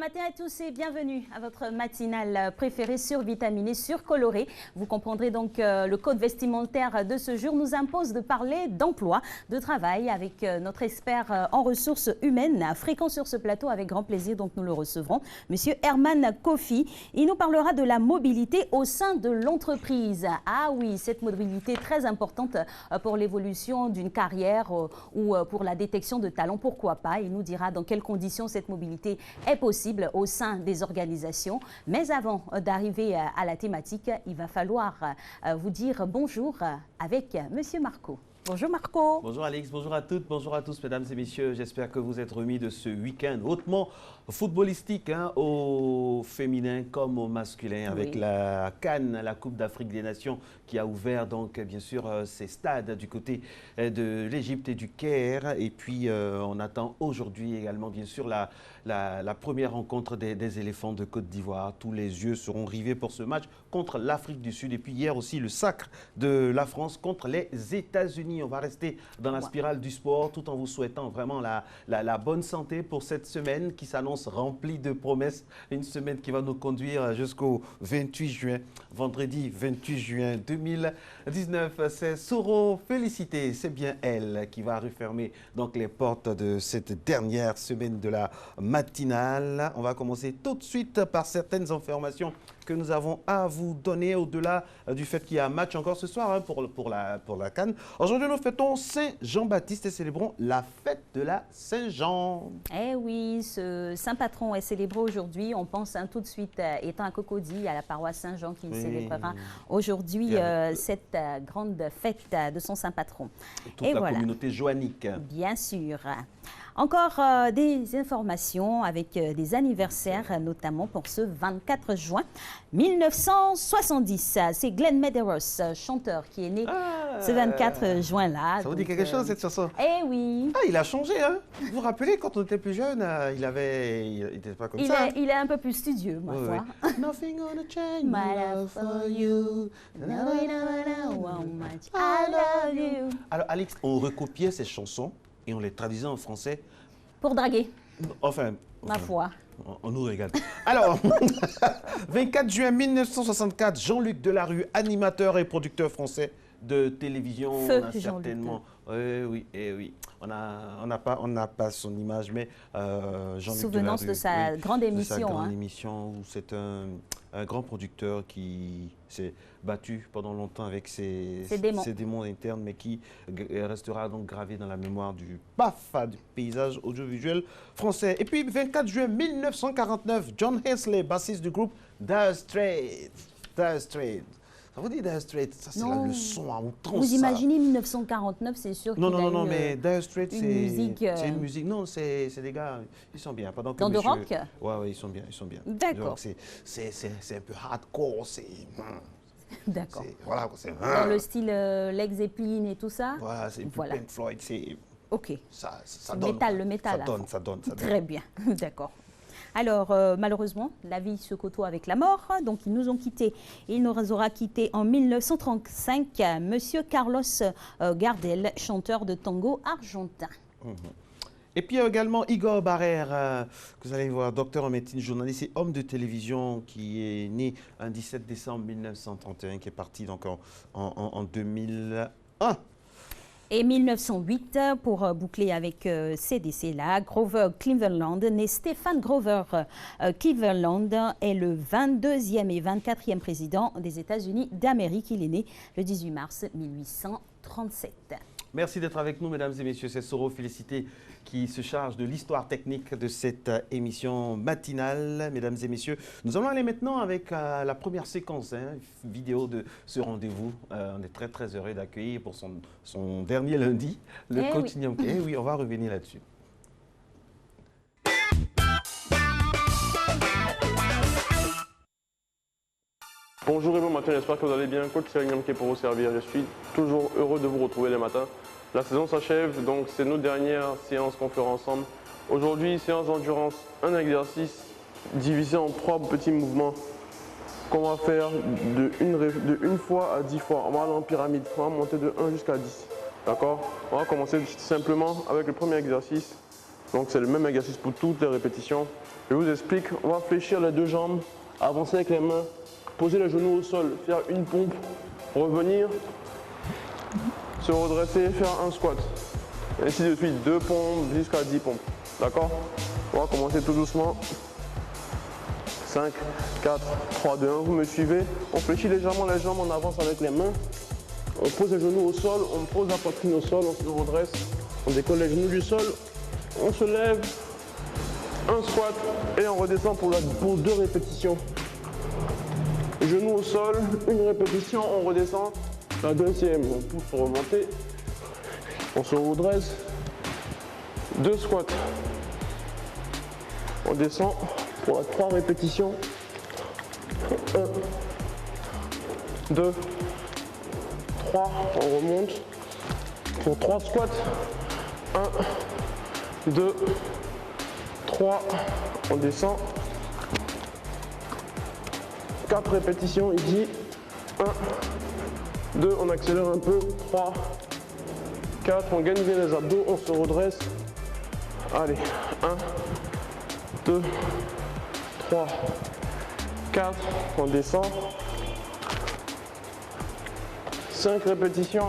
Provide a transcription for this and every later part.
matin à tous et bienvenue à votre matinale préférée survitaminée, surcolorée. Vous comprendrez donc le code vestimentaire de ce jour nous impose de parler d'emploi, de travail avec notre expert en ressources humaines, fréquent sur ce plateau avec grand plaisir. Donc nous le recevrons, Monsieur Herman Kofi. Il nous parlera de la mobilité au sein de l'entreprise. Ah oui, cette mobilité très importante pour l'évolution d'une carrière ou pour la détection de talents, pourquoi pas. Il nous dira dans quelles conditions cette mobilité est possible au sein des organisations. Mais avant d'arriver à la thématique, il va falloir vous dire bonjour avec Monsieur Marco. Bonjour Marco. Bonjour Alex, bonjour à toutes, bonjour à tous mesdames et messieurs. J'espère que vous êtes remis de ce week-end hautement footballistique, au féminin comme au masculin, avec la CAN, la Coupe d'Afrique des Nations, qui a ouvert donc bien sûr ses stades du côté de l'Égypte et du Caire. Et puis on attend aujourd'hui également bien sûr la première rencontre des éléphants de Côte d'Ivoire. Tous les yeux seront rivés pour ce match contre l'Afrique du Sud. Et puis hier aussi le sacre de la France contre les États-Unis. On va rester dans la spirale du sport tout en vous souhaitant vraiment la bonne santé pour cette semaine qui s'annonce remplie de promesses. Une semaine qui va nous conduire jusqu'au 28 juin, vendredi 28 juin 2019. C'est Soro Félicité, c'est bien elle qui va refermer donc les portes de cette dernière semaine de la matinale. On va commencer tout de suite par certaines informations que nous avons à vous donner au-delà du fait qu'il y a un match encore ce soir pour la CAN. Aujourd'hui, nous fêtons Saint-Jean-Baptiste et célébrons la fête de la Saint-Jean. Eh oui, ce saint patron est célébré aujourd'hui. On pense tout de suite, étant à Cocody, à la paroisse Saint-Jean qui célébrera aujourd'hui cette grande fête de son saint patron. Toute la communauté joannique. Bien sûr. Encore des informations avec des anniversaires, notamment pour ce 24 juin 1970. C'est Glenn Medeiros, chanteur, qui est né ce 24 juin-là. Ça vous dit quelque chose, cette chanson? Eh oui. Ah, il a changé, hein? Vous vous rappelez, quand on était plus jeune, il n'était pas comme ça. Il est un peu plus studieux, ma foi. Nothing gonna change my love for you. How much I love you. Alors, Alex, on recopiait ces chansons et on les traduisait en français. Pour draguer. Enfin. Ma foi. On nous régale. Alors, 24 juin 1964, Jean-Luc Delarue, animateur et producteur français de télévision. Feu certainement. Oui. On n'a pas son image, mais Jean-Luc Souvenance Delarue, de sa grande émission. De sa grande émission où c'est un grand producteur qui s'est battu pendant longtemps avec ses démons internes, mais qui restera donc gravé dans la mémoire du PAF, du paysage audiovisuel français. Et puis, 24 juin 1949, John Hensley, bassiste du groupe Dire Straits. Dire Straits. Ça vous dit Dire Straits? Ça, c'est la leçon à outrance. Vous imaginez 1949, c'est sûr qu'il Non, mais Dire Straits, c'est une musique. Non, c'est des gars, ils sont bien. Pendant que dans de rock? Ouais, ils sont bien. D'accord. C'est un peu hardcore, c'est... D'accord. Voilà, dans le style Led Zeppelin et tout ça? Voilà, c'est Pink Floyd, c'est... Ok. Ça donne. Le métal. Ça donne. Très bien, d'accord. Alors, malheureusement, la vie se côtoie avec la mort, donc ils nous ont quittés. Il nous aura quittés en 1935, Monsieur Carlos Gardel, chanteur de tango argentin. Et puis il y a également Igor Barrère, que vous allez voir, docteur en médecine, journaliste et homme de télévision, qui est né un 17 décembre 1931, qui est parti donc en 2001. Et 1908, pour boucler avec ces décès-là, Grover Cleveland, né Stephen Grover Cleveland, est le 22e et 24e président des États-Unis d'Amérique. Il est né le 18 mars 1837. Merci d'être avec nous, mesdames et messieurs. C'est Soro Félicité qui se charge de l'histoire technique de cette émission matinale. Mesdames et messieurs, nous allons aller maintenant avec la première séquence vidéo de ce rendez-vous. On est très, très heureux d'accueillir pour son dernier lundi, le coach Nyamke. Oui, on va revenir là-dessus. Bonjour et bon matin, j'espère que vous allez bien. Coach Nyamke pour vous servir. Je suis toujours heureux de vous retrouver les matins. La saison s'achève, donc c'est nos dernières séances qu'on fera ensemble. Aujourd'hui, séance d'endurance, un exercice divisé en 3 petits mouvements qu'on va faire de 1 fois à 10 fois. On va aller en pyramide, on va monter de 1 jusqu'à 10. D'accord? On va commencer simplement avec le premier exercice. Donc c'est le même exercice pour toutes les répétitions. Je vous explique, on va fléchir les deux jambes, avancer avec les mains, poser les genoux au sol, faire une pompe, revenir, se redresser, faire un squat. Et ainsi de suite, 2 pompes jusqu'à 10 pompes. D'accord? On va commencer tout doucement. 5, 4, 3, 2, 1, vous me suivez. On fléchit légèrement les jambes, on avance avec les mains. On pose les genoux au sol, on pose la poitrine au sol, on se redresse. On décolle les genoux du sol, on se lève, un squat et on redescend pour 2 répétitions. Genoux au sol, une répétition, on redescend. La deuxième, on pousse pour remonter. On se redresse. 2 squats. On descend pour la 3 répétitions. 1, 2, 3. On remonte pour 3 squats. 1, 2, 3. On descend. 4 répétitions ici. 1, 2, on accélère un peu. 3, 4, on gagne bien les abdos, on se redresse. Allez, 1, 2, 3, 4, on descend. 5 répétitions.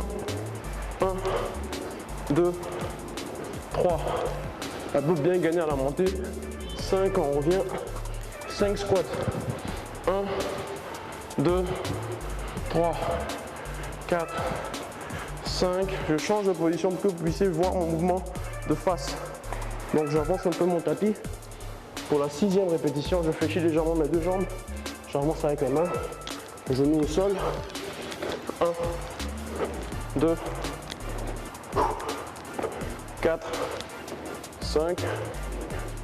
1, 2, 3. Elle peut bien gagner à la montée. 5, on revient. 5 squats. 1, 2, 3, 4, 5. Je change de position pour que vous puissiez voir mon mouvement de face. Donc j'avance un peu mon tapis. Pour la 6e répétition, je fléchis légèrement mes 2 jambes. J'avance avec les mains. Genoux au sol. 1, 2, 4, 5,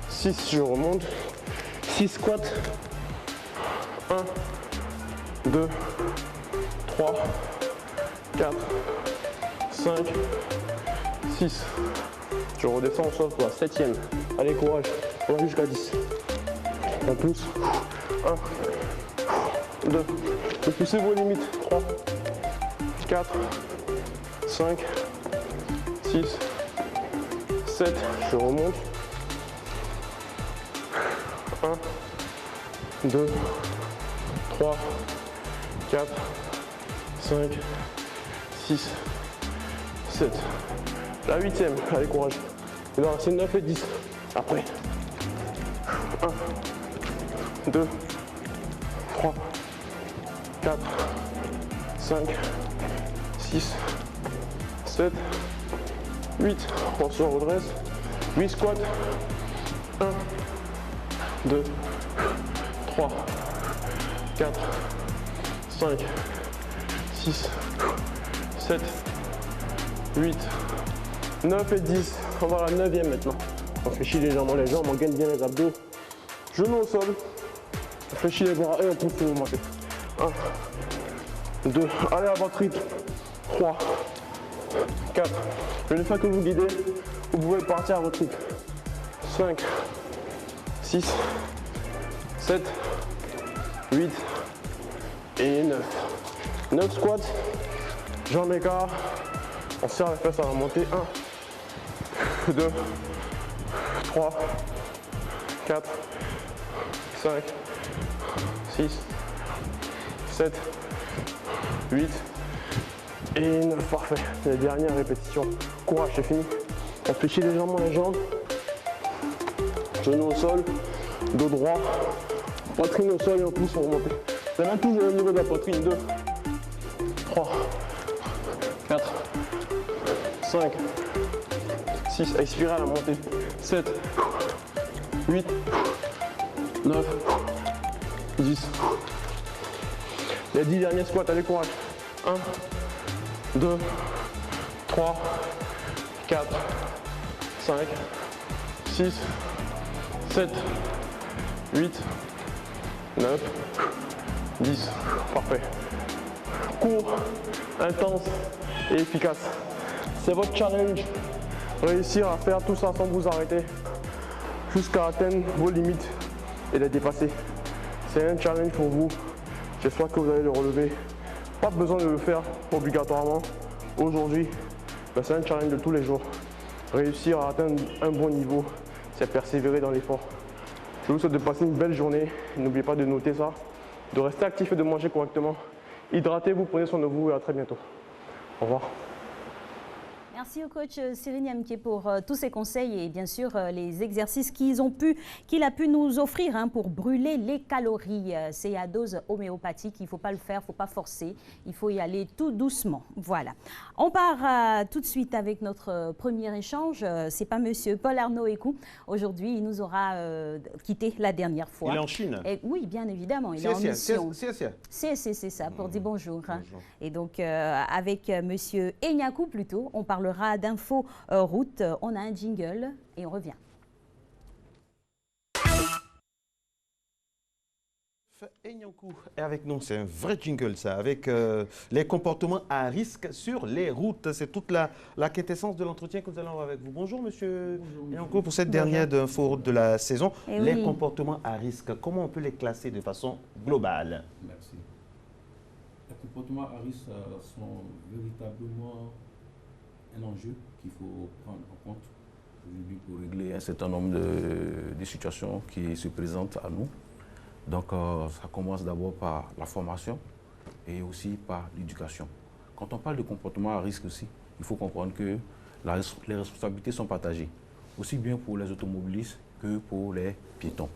6. Je remonte. 6 squats. 1, 2, 3, 4, 5, 6. Je redescends au sol pour la 7e. Allez, courage. On va jusqu'à 10. On pousse. 1, 2. Vous poussez vos limites. 3, 4, 5, 6, 7. Je remonte. 1, 2, 3, 4, 5, 6, 7. La 8e, allez courage. Il va rester 9 et 10. Après. 1, 2, 3, 4, 5, 6, 7, 8. On se redresse. 8 squats. 1, 2, 3, 4, 5, 6, 7, 8, 9 et 10. On va à la 9e maintenant. On fléchit légèrement les jambes, on gagne bien les abdos. Genoux au sol. On fléchit les bras et on pousse pour remonter. 1, 2, allez à votre rythme. 3, 4. Je ne fais que vous guider. Vous pouvez partir à votre rythme. 5, 6, 7, 8 et 9. 9 squats, jambes écart. On serre les fesses à la montée. 1, 2, 3, 4, 5, 6, 7, 8 et 9. Parfait. La dernière répétition. Courage, c'est fini. On fléchit légèrement les jambes. Genoux au sol, dos droit, poitrine au sol et on pousse pour remonter. Les mains toujours au niveau de la poitrine. 2, 3, 4, 5, 6. Expirez à la montée. 7, 8, 9, 10. Les 10 derniers squats, allez courage. 1, 2, 3, 4, 5, 6, 7, 8, 9, 10. Parfait. Court, intense et efficace. C'est votre challenge. Réussir à faire tout ça sans vous arrêter jusqu'à atteindre vos limites et les dépasser. C'est un challenge pour vous. J'espère que vous allez le relever. Pas besoin de le faire obligatoirement aujourd'hui. C'est un challenge de tous les jours. Réussir à atteindre un bon niveau c'est persévérer dans l'effort. Je vous souhaite de passer une belle journée. N'oubliez pas de noter ça, de rester actif et de manger correctement. Hydratez-vous, prenez soin de vous et à très bientôt. Au revoir. Merci au coach Cyril Niamké pour tous ces conseils et bien sûr les exercices qu'il a pu nous offrir pour brûler les calories. C'est à dose homéopathique, il ne faut pas le faire, il ne faut pas forcer, il faut y aller tout doucement. Voilà. On part tout de suite avec notre premier échange. C'est pas monsieur Paul Arnaud Écou. Aujourd'hui, il nous aura quitté la dernière fois. Il est en Chine. Et, oui, bien évidemment, il est en mission. C'est ça, pour dire bonjour. Bonjour. Et donc, avec monsieur Enyaku plutôt, on parlera d'infos route. On a un jingle et on revient. Enyaku est avec nous, c'est un vrai jingle ça, avec les comportements à risque sur les routes. C'est toute la quintessence de l'entretien que nous allons avoir avec vous. Bonjour monsieur Enyaku pour cette dernière d'info route de la saison. Et les oui. comportements à risque, comment on peut les classer de façon globale? Merci. Les comportements à risque sont véritablement un enjeu qu'il faut prendre en compte aujourd'hui pour régler un certain nombre de situations qui se présentent à nous. Donc ça commence d'abord par la formation et aussi par l'éducation. Quand on parle de comportement à risque aussi, il faut comprendre que les responsabilités sont partagées, aussi bien pour les automobilistes que pour les piétons.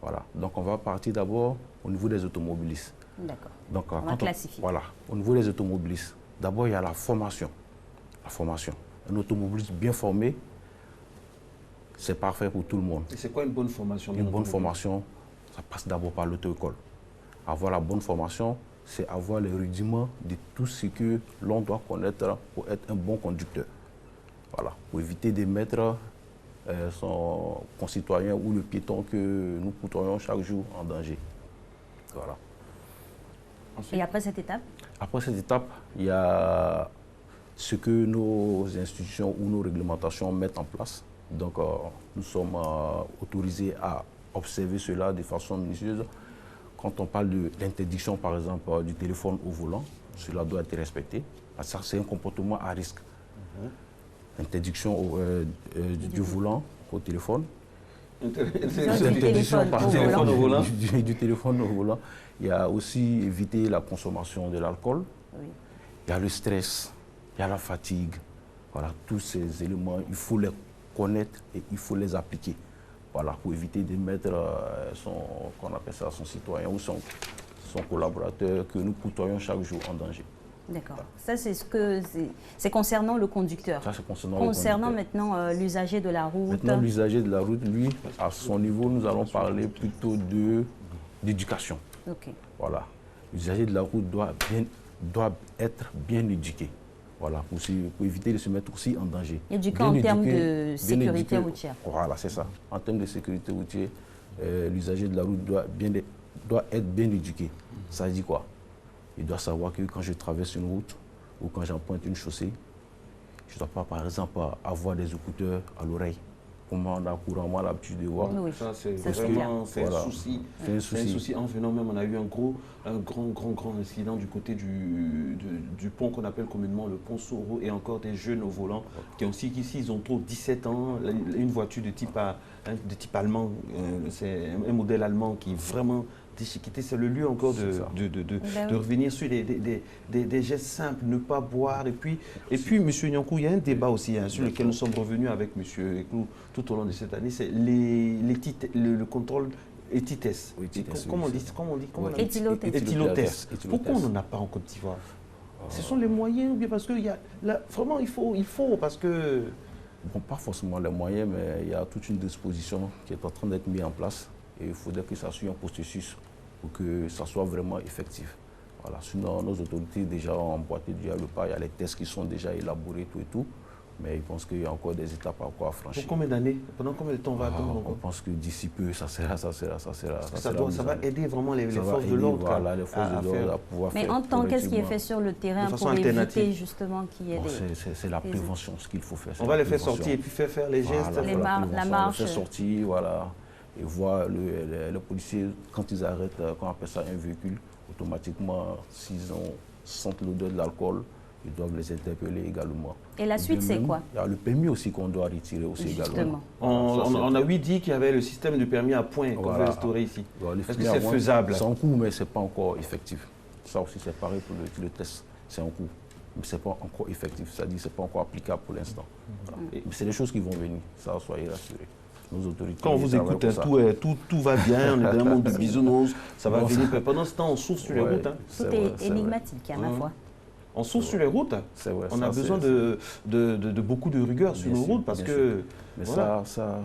Voilà. Donc on va partir d'abord au niveau des automobilistes. D'accord. Donc, On va classifier. Voilà, au niveau des automobilistes, d'abord il y a la formation. La formation. Un automobiliste bien formé, c'est parfait pour tout le monde. Et c'est quoi une bonne formation? Une bonne formation, ça passe d'abord par l'auto-école. Avoir la bonne formation, c'est avoir les rudiments de tout ce que l'on doit connaître pour être un bon conducteur. Voilà, pour éviter de mettre son concitoyen ou le piéton que nous côtoyons chaque jour en danger. Voilà. Et après cette étape? Après cette étape, il y a ce que nos institutions ou nos réglementations mettent en place. Donc, nous sommes autorisés à observer cela de façon minutieuse. Quand on parle de l'interdiction, par exemple, du téléphone au volant, cela doit être respecté. Ça, c'est un comportement à risque. Interdiction du volant au téléphone. Interdiction du téléphone au volant. Il y a aussi éviter la consommation de l'alcool. Oui. Il y a le stress, il y a la fatigue. Voilà, tous ces éléments, il faut les connaître et il faut les appliquer. Voilà, pour éviter de mettre son citoyen ou son collaborateur que nous côtoyons chaque jour en danger. D'accord. Ça, c'est concernant le conducteur. Ça, c'est concernant le conducteur. Maintenant, l'usager de la route. Maintenant, l'usager de la route, lui, à son niveau, nous allons parler plutôt d'éducation. Ok. Voilà. L'usager de la route doit être bien éduqué. Voilà, pour éviter de se mettre aussi en danger. Éduqué en termes de sécurité routière. Voilà, c'est ça. En termes de sécurité routière, l'usager de la route doit être bien éduqué. Ça dit quoi? Il doit savoir que quand je traverse une route ou quand j'emprunte une chaussée, je ne dois pas, par exemple, avoir des écouteurs à l'oreille, comme on a couramment l'habitude de voir. Oui. Ça, c'est Ça, vraiment Voilà. un souci. C'est un C'est un souci. En venant même, on a eu un grand incident du côté du pont qu'on appelle communément le pont Soro et encore des jeunes au volant qui ont aussi, ici, ils ont trop 17 ans, une voiture de type allemand, c'est un modèle allemand qui est vraiment déchiqueté. C'est le lieu encore de revenir sur des gestes simples, ne pas boire. Et puis M. Nyankou, il y a un débat aussi sur lequel nous sommes revenus avec M. Eklou tout au long de cette année, c'est le contrôle éthitès. Comment on dit? Éthylotest. Pourquoi on n'en a pas en Côte d'Ivoire? Ce sont les moyens ou bien parce que vraiment il faut parce que... Bon, pas forcément les moyens, mais il y a toute une disposition qui est en train d'être mise en place. Et il faudrait que ça suive un processus pour que ça soit vraiment effectif. Voilà. Sinon, nos autorités déjà ont emboîté déjà le pas. Il y a les tests qui sont déjà élaborés, tout et tout. Mais je pense qu'il y a encore des étapes à franchir. Pour combien d'années? Pendant combien de temps on va attendre encore? On pense que d'ici peu, ça va aider vraiment les forces de l'ordre. Voilà, les forces de l'ordre à pouvoir faire. Mais en tant qu'est-ce qui est fait sur le terrain pour éviter justement qu'il y ait c'est la prévention, ce qu'il faut faire. On va les faire sortir et puis faire les gestes. La marche. Les faire sortir, voilà. Et voir les policiers, quand ils arrêtent, quand on appelle ça un véhicule, automatiquement, s'ils sentent l'odeur de l'alcool, ils doivent les interpeller également. Et la suite, c'est quoi? Il y a le permis aussi qu'on doit retirer aussi également. On a dit qu'il y avait le système de permis à points qu'on veut instaurer ici. Est-ce que c'est faisable? C'est en cours, mais ce n'est pas encore effectif. Ça aussi, c'est pareil pour le test. C'est en cours, mais ce n'est pas encore effectif. C'est-à-dire que ce n'est pas encore applicable pour l'instant. Mais c'est des choses qui vont venir, ça, soyez rassurés. Nos autorités, quand on vous écoute, tout va bien, on est dans un monde de bisounours, ça va venir. Pendant ce temps, on souffre sur les routes. Tout est énigmatique à ma foi. On souffre sur les routes. On a besoin de beaucoup de rigueur sur nos routes parce que,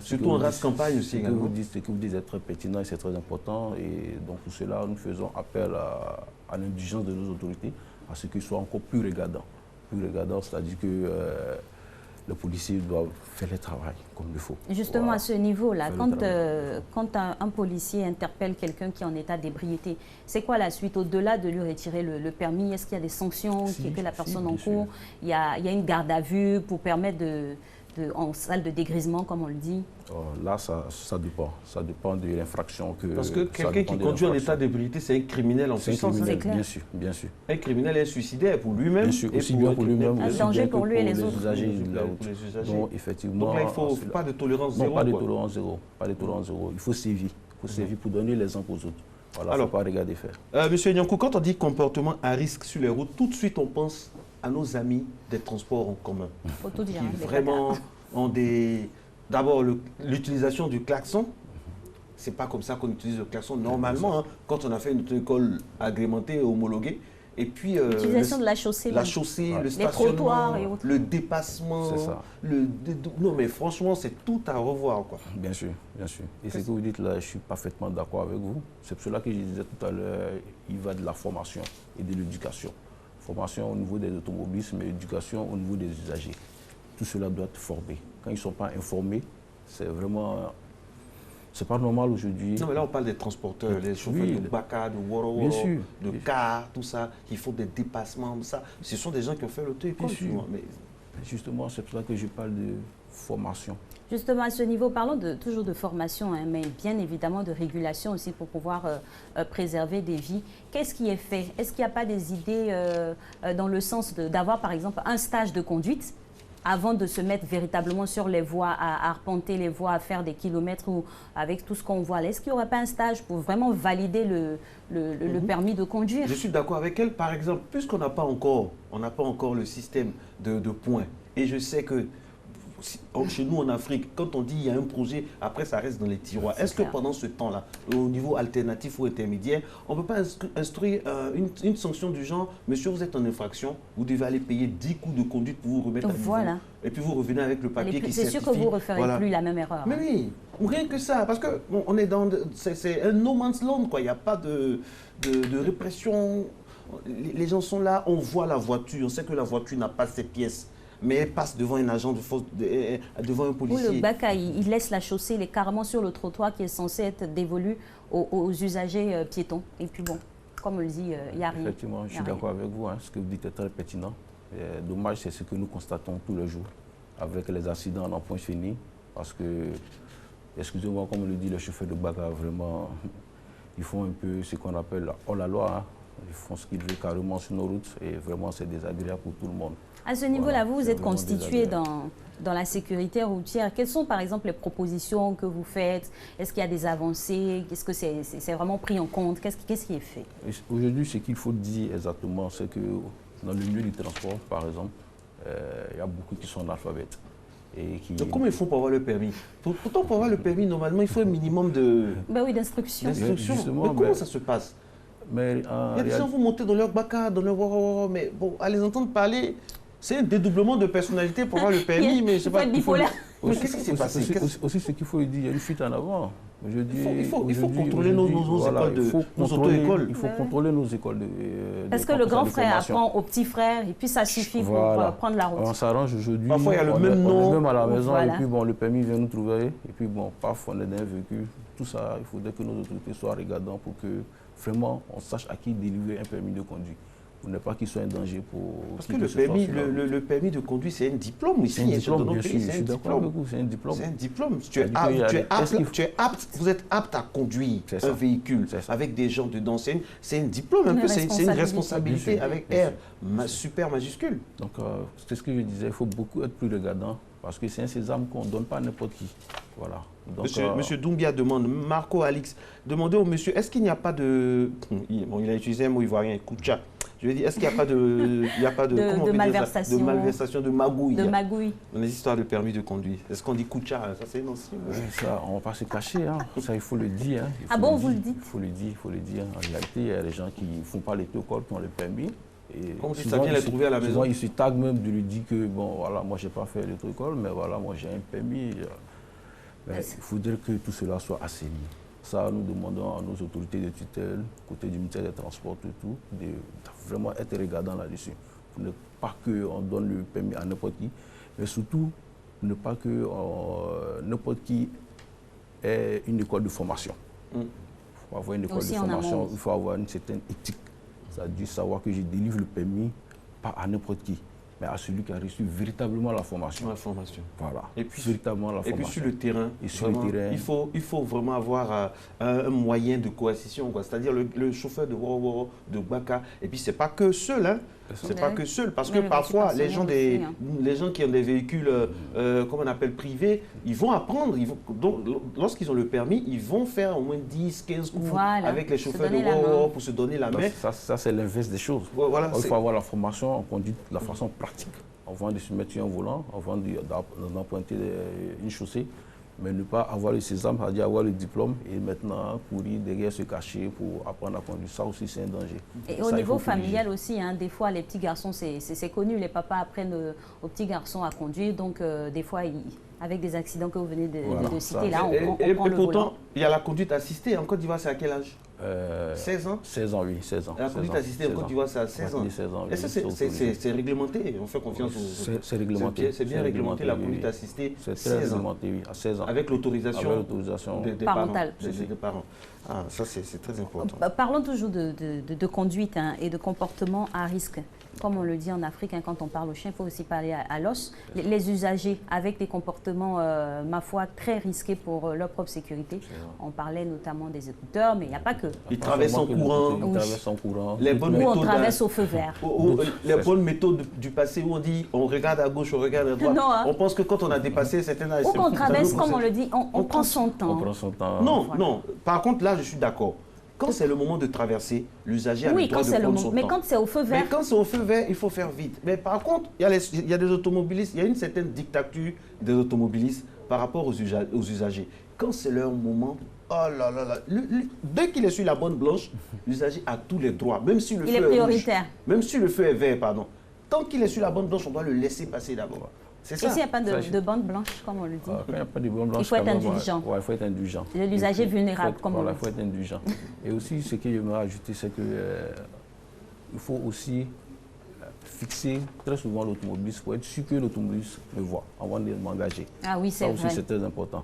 surtout en race campagne aussi. Ce que vous dites est très pertinent et c'est très important. Et donc pour cela, nous faisons appel à l'indigence de nos autorités, à ce qu'ils soient encore plus regardants. Plus regardants, c'est-à-dire que les policiers doivent faire le travail comme il faut. Justement, à ce niveau-là, quand un policier interpelle quelqu'un qui est en état d'ébriété, c'est quoi la suite? Au-delà de lui retirer le permis, est-ce qu'il y a des sanctions que la personne encourt? Il y a une garde à vue pour permettre en salle de dégrisement, comme on le dit? Là, ça dépend. Ça dépend de l'infraction que... Parce que quelqu'un qui conduit en état d'ébriété, c'est un criminel en puissance. C'est clair. Bien sûr, bien sûr. Un criminel est suicidaire pour lui-même. Bien sûr, aussi bien pour lui-même. Un danger pour lui et les autres. Usagers de la route. Donc, effectivement... Donc là, il ne faut pas de tolérance zéro. Non, pas de tolérance zéro. Pas de tolérance zéro. Il faut sévir. Il faut sévir pour donner l'exemple aux autres. Voilà, il ne faut pas regarder faire. Monsieur Nyankou, quand on dit comportement à risque sur les routes, tout de suite, on pense à nos amis des transports en commun. Il faut tout dire. Qui vraiment ont des... D'abord, l'utilisation du klaxon. Ce n'est pas comme ça qu'on utilise le klaxon normalement, quand on a fait une école agrémentée et homologuée. Et puis, l'utilisation de la chaussée. La chaussée, le stationnement, et autres. le dépassement. C'est ça. Non, mais franchement, c'est tout à revoir, quoi. Bien sûr, bien sûr. Et ce que vous dites là, je suis parfaitement d'accord avec vous. C'est pour cela que je disais tout à l'heure, il va de la formation et de l'éducation. Formation au niveau des automobilistes, mais éducation au niveau des usagers. Tout cela doit être formé. Quand ils ne sont pas informés, c'est vraiment... C'est pas normal aujourd'hui. Non, mais là, on parle des transporteurs, les chauffeurs de Baka, de Woro, de car, tout ça, qui font des dépassements, ça. Ce sont des gens qui ont fait l'auto-école. Mais... Justement, c'est pour ça que je parle de formation. Justement, à ce niveau, parlons toujours de formation, mais bien évidemment de régulation aussi pour pouvoir préserver des vies. Qu'est-ce qui est fait? Est-ce qu'il n'y a pas des idées dans le sens d'avoir, par exemple, un stage de conduite avant de se mettre véritablement sur les voies, à arpenter les voies, à faire des kilomètres ou avec tout ce qu'on voit là? Est-ce qu'il n'y aurait pas un stage pour vraiment valider le permis de conduire? Je suis d'accord avec elle. Par exemple, puisqu'on n'a pas encore le système de points, et je sais que chez nous en Afrique, quand on dit il y a un projet, après ça reste dans les tiroirs. Est-ce que pendant ce temps-là, au niveau alternatif ou intermédiaire, on ne peut pas instruire une sanction du genre, monsieur, vous êtes en infraction, vous devez aller payer 10 coups de conduite pour vous remettre à niveau. Et puis vous revenez avec le papier qui certifie. C'est sûr que vous ne referez plus la même erreur. Mais oui, rien que ça, parce que on est dans... C'est un no man's land, quoi. Il n'y a pas de répression. Les gens sont là, on voit la voiture, on sait que la voiture n'a pas ses pièces. Mais elle passe devant un agent devant un policier. Ou le Baka, il laisse la chaussée, il est carrément sur le trottoir qui est censé être dévolu aux usagers piétons. Et puis bon, comme on le dit, il n'y a rien. Effectivement, je suis d'accord avec vous, ce que vous dites est très pertinent. Dommage, c'est ce que nous constatons tous les jours avec les accidents en point fini. Parce que, excusez-moi, comme on le dit, les chauffeurs de Baka, vraiment, ils font un peu ce qu'on appelle la loi. Ils font ce qu'ils veulent carrément sur nos routes et vraiment c'est désagréable pour tout le monde. À ce niveau-là, vous êtes constitué dans la sécurité routière. Quelles sont par exemple les propositions que vous faites? Est-ce qu'il y a des avancées? Est-ce que c'est vraiment pris en compte? Qu'est-ce qui est fait? Aujourd'hui, ce qu'il faut dire exactement, c'est que dans le milieu du transport, par exemple, il y a beaucoup qui sont analphabètes. Donc comment ils font pour avoir le permis? Pourtant, pour avoir le permis, normalement, il faut un minimum d'instruction. Mais comment ça se passe? Il y a des gens qui vont monter dans leur Baka, dans leur Woro, mais bon, à les entendre parler, c'est un dédoublement de personnalité pour avoir le permis, mais je sais pas. Il faut mais qu'est-ce qui s'est passé? Aussi, ce qu'il faut dire, il y a une fuite en avant. Il faut contrôler nos auto-écoles. Il faut contrôler nos écoles. Parce que le grand frère apprend au petit frère et puis ça suffit pour prendre la route. On s'arrange aujourd'hui. Parfois, il y a le même nom. Même à la maison, et puis bon, le permis vient nous trouver. Et puis bon, parfois, on est dans un véhicule. Tout ça, il faudrait que nos autorités soient regardants pour que vraiment on sache à qui délivrer un permis de conduire. pour ne pas qu'il soit un danger pour... Parce que le permis de conduire, c'est un diplôme ici. C'est un diplôme, bien sûr, je suis d'accord avec vous, c'est un diplôme. C'est un diplôme. Vous êtes apte à conduire un véhicule avec des gens dedans. C'est un diplôme un peu, c'est une responsabilité avec R super majuscule. Donc, c'est ce que je disais, il faut beaucoup être plus regardant parce que c'est un sésame qu'on ne donne pas à n'importe qui. Voilà. Donc, monsieur Doumbia demande, Marco Alix, demandez au monsieur, est-ce qu'il n'y a pas de... Bon, il a utilisé un mot ivoirien, kucha. Je veux dire, est-ce qu'il n'y a pas de malversation, de magouille? De magouille. Dans les histoires de permis de conduire. Est-ce qu'on dit kucha? Ça, c'est non. Ça, on ne va pas se cacher. Hein. Ça, il faut le dire. Hein. Ah bon, vous le dites? Il faut le dire. En réalité, il y a des gens qui ne font pas les protocoles, qui ont le permis. Et comme si ça vient les trouver à la maison. Souvent, ils se taguent même de lui dire que, bon, voilà, moi, je n'ai pas fait le protocole, mais voilà, moi, j'ai un permis. Mais il faudrait que tout cela soit assaini. Ça, nous demandons à nos autorités de tutelle, côté du ministère des Transports et tout, de vraiment être regardants là-dessus. Pour ne pas qu'on donne le permis à n'importe qui, mais surtout, ne pas que n'importe qui ait une école de formation. Il faut avoir une école de formation, il faut avoir une certaine éthique. C'est-à-dire savoir que je délivre le permis, pas à n'importe qui, mais à celui qui a reçu véritablement la formation. Voilà. Et puis, véritablement la formation. Et puis sur le terrain, il faut vraiment avoir un moyen de coercition. C'est-à-dire le chauffeur de Woro, de Baka. Et puis, ce n'est pas que seul. Hein. C'est pas que seul. Parce que parfois, les gens qui ont des véhicules, comme on appelle privés, ils vont apprendre. Donc, lorsqu'ils ont le permis, ils vont faire au moins 10, 15 coups avec les chauffeurs de Woro pour se donner la main. Ça c'est l'inverse des choses. Voilà, il faut avoir la formation en conduite de la façon pratique. Avant de se mettre sur un volant, avant d'emprunter une chaussée, mais ne pas avoir le sésame, c'est-à-dire avoir le diplôme et maintenant courir derrière, se cacher pour apprendre à conduire. Ça aussi, c'est un danger. Et ça, au niveau familial aussi, hein, des fois, les petits garçons, c'est connu, les papas apprennent aux petits garçons à conduire, donc des fois, avec des accidents que vous venez de citer, là, on prend le volant. Il y a la conduite assistée. En Côte d'Ivoire, c'est à quel âge 16 ans 16 ans, oui, 16 ans. La conduite assistée en Côte d'Ivoire, c'est à 16 ans. Et ça, c'est réglementé. On fait confiance aux... C'est réglementé. C'est bien réglementé, la conduite assistée. C'est très réglementé, oui, à 16 ans. Avec l'autorisation des parentale. Des parents. Ah, ça, c'est très important. Parlons toujours de conduite et de comportement à risque. Comme on le dit en Afrique, hein, quand on parle aux chiens, il faut aussi parler à l'os. Les usagers avec des comportements, ma foi, très risqués pour leur propre sécurité. On parlait notamment des écouteurs, mais il n'y a pas que. Ils traversent en courant. Les bonnes méthodes, on traverse au feu vert. Les bonnes méthodes du passé où on dit on regarde à gauche, on regarde à droite. Non, hein. On pense que quand on a dépassé certains âges... Ou qu'on traverse, comme on le dit, on prend son temps. On prend son temps. Non, non. Par contre, là, je suis d'accord. Quand c'est le moment de traverser, l'usager a le droit de prendre son temps. Mais quand c'est au feu vert... Mais quand c'est au feu vert, il faut faire vite. Mais par contre, il y a des automobilistes, il y a une certaine dictature des automobilistes par rapport aux usagers. Quand c'est leur moment, oh là là là, dès qu'il est sur la bande blanche, l'usager a tous les droits, même si le feu est prioritaire. Rouge, même si le feu est vert, pardon. Tant qu'il est sur la bande blanche, on doit le laisser passer d'abord. Et s'il n'y a pas de bande blanche, comme on le dit, quand il n'y a pas de bande blanche, il faut être indulgent. Ouais, il faut être indulgent. L'usager vulnérable, comme on le dit. Il faut être indulgent. Et aussi, ce que j'aimerais ajouter, c'est qu'il faut aussi fixer très souvent l'automobiliste pour être sûr que l'automobiliste me voit avant de m'engager. Ah oui, c'est vrai. Ça aussi, c'est très important.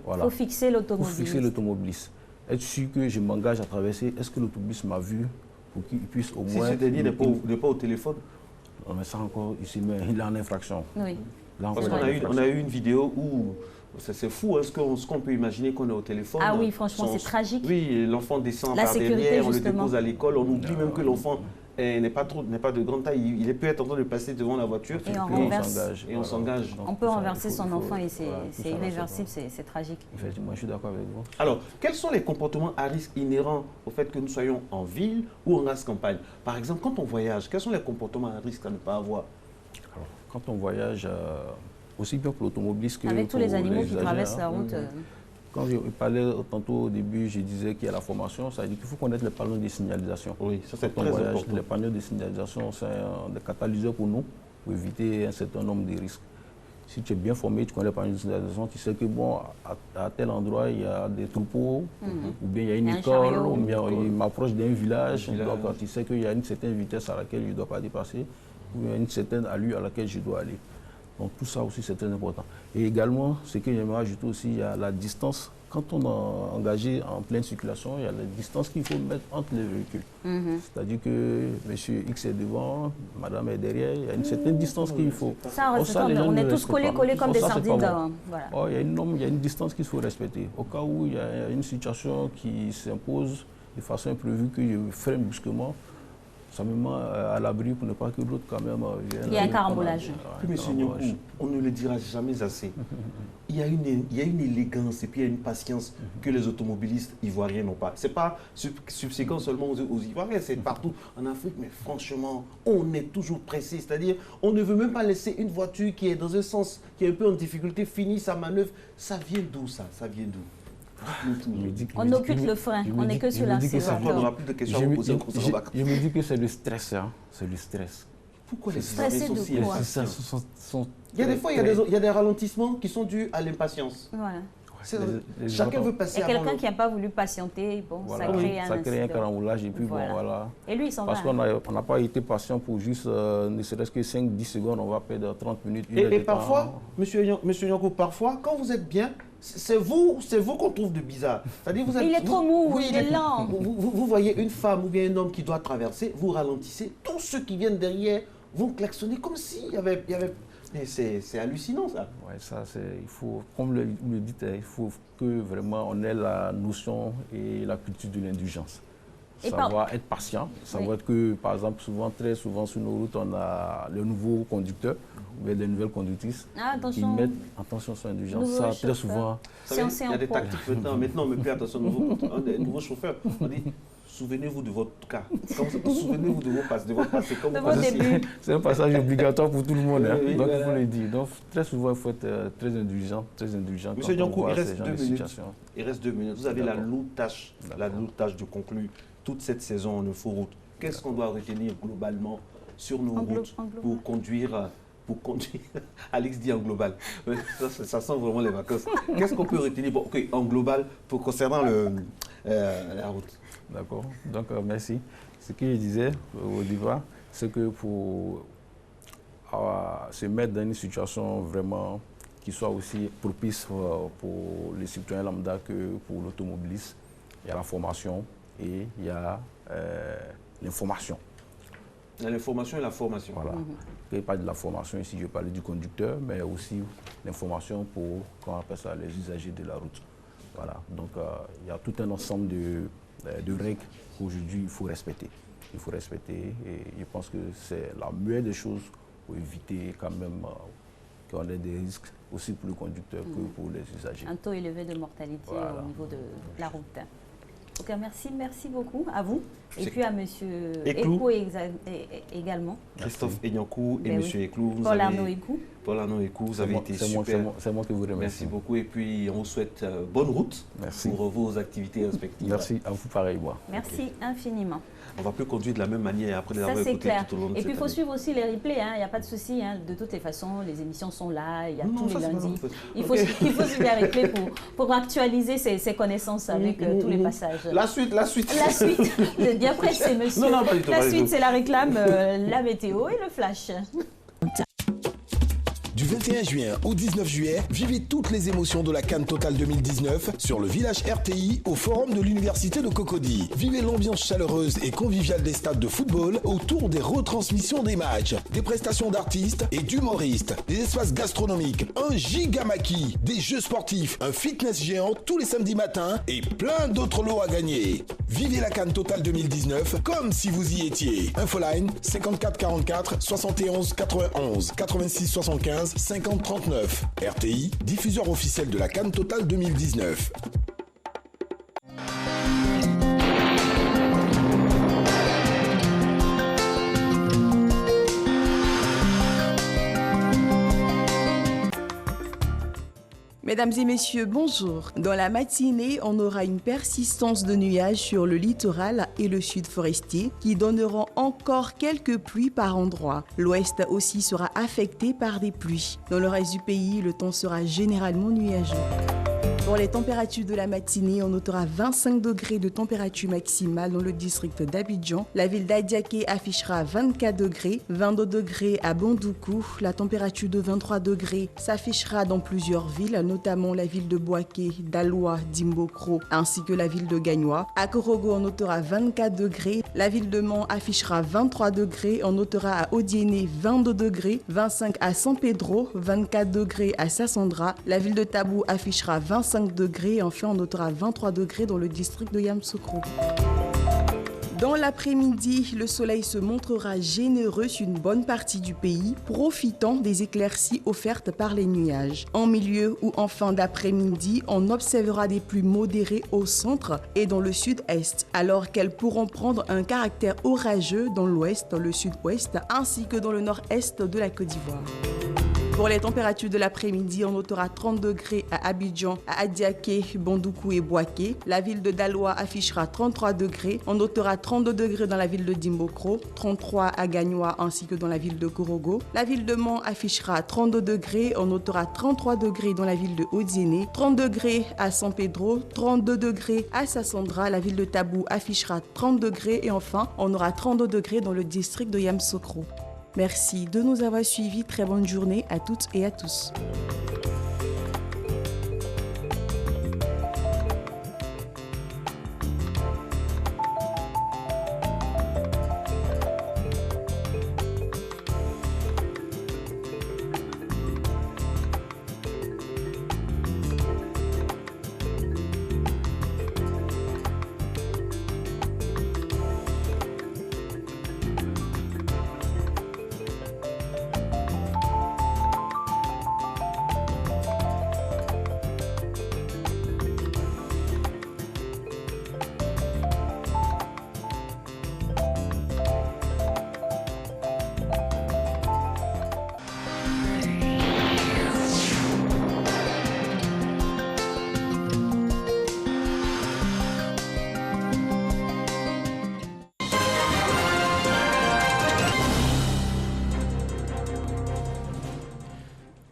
Voilà. Il faut fixer l'automobiliste. Il faut fixer l'automobiliste. Être sûr que je m'engage à traverser, est-ce que l'automobiliste m'a vu pour qu'il puisse au moins... Si ce dernier n'est pas au téléphone. Non, mais ça encore, il est en infraction. Oui. Parce qu'on a eu une vidéo où c'est fou, hein, ce qu'on peut imaginer qu'on est au téléphone. Ah oui, franchement, c'est tragique. Oui, l'enfant descend par derrière, on le dépose à l'école, on oublie même que l'enfant n'est pas de grande taille, il peut être en train de passer devant la voiture et on s'engage. On peut renverser son enfant et c'est irréversible, c'est tragique. Effectivement, je suis d'accord avec vous. Alors, quels sont les comportements à risque inhérents au fait que nous soyons en ville ou en race campagne? Par exemple, quand on voyage, quels sont les comportements à risque à ne pas avoir? Alors, quand on voyage, aussi bien pour l'automobiliste que avec tous les animaux qui traversent la route. Quand je parlais tantôt au début, je disais qu'il y a la formation, ça veut dire qu'il faut connaître les panneaux de signalisation. Oui, ça c'est très important. Les panneaux de signalisation, c'est des catalyseurs pour nous, pour éviter un certain nombre de risques. Si tu es bien formé, tu connais les panneaux de signalisation, tu sais que bon, à tel endroit, il y a des troupeaux, ou bien il y a une école, ou bien il m'approche d'un village, donc tu sais qu'il y a une certaine vitesse à laquelle je ne dois pas dépasser, ou bien une certaine allure à laquelle je dois aller. Donc tout ça aussi c'est très important. Et également, ce que j'aimerais ajouter aussi, il y a la distance quand on est engagé en pleine circulation, il y a la distance qu'il faut mettre entre les véhicules. C'est-à-dire que monsieur X est devant, madame est derrière, il y a une certaine distance qu'il faut. Ça, on est tous collés comme des sardines. Voilà. Il y a une norme, il y a une distance qu'il faut respecter. Au cas où il y a une situation qui s'impose de façon imprévue, que je freine brusquement, ça me met à l'abri pour ne pas que l'autre quand même vienne. Il y a un carambolage. Monsieur Nyonkou, on ne le dira jamais assez. Il y a une élégance et puis il y a une patience que les automobilistes ivoiriens n'ont pas. Ce n'est pas subséquent seulement aux Ivoiriens, c'est partout en Afrique, mais franchement, on est toujours pressé. C'est-à-dire, on ne veut même pas laisser une voiture qui est dans un sens, qui est un peu en difficulté, finir sa manœuvre. Ça vient d'où ça? Ça vient d'où? On occulte le frein, on n'est que sur l'accélérateur. On n'aura plus de questions à vous poser. Je me dis que c'est le stress, hein. C'est le stress. Pourquoi les stressés de quoi? Il y a des fois, il y a des ralentissements qui sont dus à l'impatience. Voilà. Chacun veut passer. Il y a quelqu'un qui n'a pas voulu patienter, bon, voilà. ça crée un carambolage et puis voilà. Bon, voilà. Et lui, il s'en va. Parce qu'on n'a pas été patient pour juste, ne serait-ce que 5-10 secondes, on va perdre 30 minutes. Et parfois, monsieur Nyonkou, parfois, quand vous êtes bien, c'est vous qu'on trouve de bizarre. C'est-à-dire, il est trop mou, il est lent. Vous voyez une femme ou bien un homme qui doit traverser, vous ralentissez, tous ceux qui viennent derrière vont klaxonner comme s'il y avait... Mais c'est hallucinant, ça. Oui, ça, il faut, comme vous le dites, il faut que vraiment on ait la notion et la culture de l'indulgence. Savoir être patient, savoir que, par exemple, très souvent sur nos routes, on a le nouveau conducteur ou les nouvelles conductrices qui mettent attention sur l'indulgence. Ça, très souvent... Il y a des tactiques maintenant on ne met plus attention aux nouveaux chauffeurs. On dit, souvenez-vous de votre cas. Souvenez-vous de votre passé. De votre début. C'est un passage obligatoire pour tout le monde. Hein. Donc, il faut le dire. Donc, très souvent, il faut être très indulgent. Monsieur Nyonkou, il reste 2 minutes. Il reste 2 minutes. Vous avez la lourde tâche de conclure toute cette saison en inforoute. Qu'est-ce qu'on doit retenir globalement sur nos routes pour conduire Alex dit en global. Ça sent vraiment les vacances. Qu'est-ce qu'on peut retenir en global concernant la route? D'accord. Donc, merci. Ce que je disais au départ, c'est que pour se mettre dans une situation vraiment qui soit aussi propice pour les citoyens lambda que pour l'automobiliste, il y a la formation et il y a l'information. L'information et la formation. Voilà. Je ne parle pas de la formation ici, je parlais du conducteur, mais aussi l'information pour, comment on appelle ça, les usagers de la route. Voilà. Donc, il y a tout un ensemble de règles qu'aujourd'hui il faut respecter. Il faut respecter et je pense que c'est la meilleure des choses pour éviter quand même qu'on ait des risques aussi pour le conducteur que pour les usagers. Un taux élevé de mortalité au niveau de la route. Ok, merci beaucoup à vous et puis à monsieur Ekou également. Christophe Nyonkou et monsieur Ekou. Paul Arnaud Ekou. Paul Arnaud Ekou, vous avez été super. C'est moi qui vous remercie. Merci beaucoup et puis on vous souhaite bonne route pour vos activités respectives. Merci à vous pareillement. Merci infiniment. On ne va plus conduire de la même manière après les avoir écoutés tout au long de cette année. Et puis il faut suivre aussi les replays, il n'y a pas de souci. De toutes les façons, les émissions sont là, il y a tous les lundis. Il faut suivre les replays pour actualiser ses connaissances avec tous les passages. La suite. Vous êtes bien pressé, monsieur. Non, pas du tout. La suite, c'est la réclame, la météo et le flash. Du 21 juin au 19 juillet, vivez toutes les émotions de la CAN Total 2019 sur le village RTI au forum de l'université de Cocody. Vivez l'ambiance chaleureuse et conviviale des stades de football autour des retransmissions des matchs, des prestations d'artistes et d'humoristes, des espaces gastronomiques, un gigamaki, des jeux sportifs, un fitness géant tous les samedis matins et plein d'autres lots à gagner. Vivez la CAN Total 2019 comme si vous y étiez. Infoline 54 44 71 91 86 75 50 39. RTI, diffuseur officiel de la CAN Total 2019. Mesdames et messieurs, bonjour. Dans la matinée, on aura une persistance de nuages sur le littoral et le sud forestier qui donneront encore quelques pluies par endroits. L'ouest aussi sera affecté par des pluies. Dans le reste du pays, le temps sera généralement nuageux. Pour les températures de la matinée, on notera 25 degrés de température maximale dans le district d'Abidjan. La ville d'Adiaké affichera 24 degrés, 22 degrés à Bandoukou. La température de 23 degrés s'affichera dans plusieurs villes, notamment la ville de Boaké, Daloa, Dimbokro, ainsi que la ville de Gagnoa. À Korogo, on notera 24 degrés. La ville de Mans affichera 23 degrés. On notera à Odiéné 22 degrés, 25 à San Pedro, 24 degrés à Sassandra. La ville de Tabou affichera 25 degrés. Enfin, on notera 23 degrés dans le district de Yamoussoukro. Dans l'après-midi, le soleil se montrera généreux sur une bonne partie du pays, profitant des éclaircies offertes par les nuages. En milieu ou en fin d'après-midi, on observera des pluies modérées au centre et dans le sud-est, alors qu'elles pourront prendre un caractère orageux dans l'ouest, le sud-ouest, ainsi que dans le nord-est de la Côte d'Ivoire. Pour les températures de l'après-midi, on notera 30 degrés à Abidjan, à Adiaké, Bandoukou et Boaké. La ville de Daloa affichera 33 degrés. On notera 32 degrés dans la ville de Dimbokro, 33 à Gagnoa ainsi que dans la ville de Korogo. La ville de Mans affichera 32 degrés. On notera 33 degrés dans la ville de Odiéné, 30 degrés à San Pedro, 32 degrés à Sassandra. La ville de Tabou affichera 30 degrés et enfin, on aura 32 degrés dans le district de Yamoussoukro. Merci de nous avoir suivis. Très bonne journée à toutes et à tous.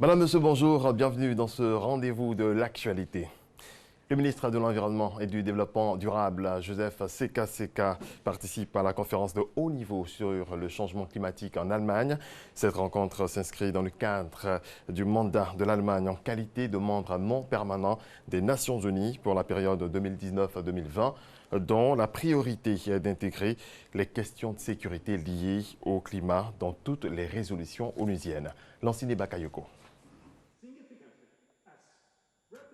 Madame, Monsieur, bonjour, bienvenue dans ce rendez-vous de l'actualité. Le ministre de l'Environnement et du Développement durable, Joseph Seka, participe à la conférence de haut niveau sur le changement climatique en Allemagne. Cette rencontre s'inscrit dans le cadre du mandat de l'Allemagne en qualité de membre non permanent des Nations Unies pour la période 2019-2020, dont la priorité est d'intégrer les questions de sécurité liées au climat dans toutes les résolutions onusiennes. Lancine Bakayoko.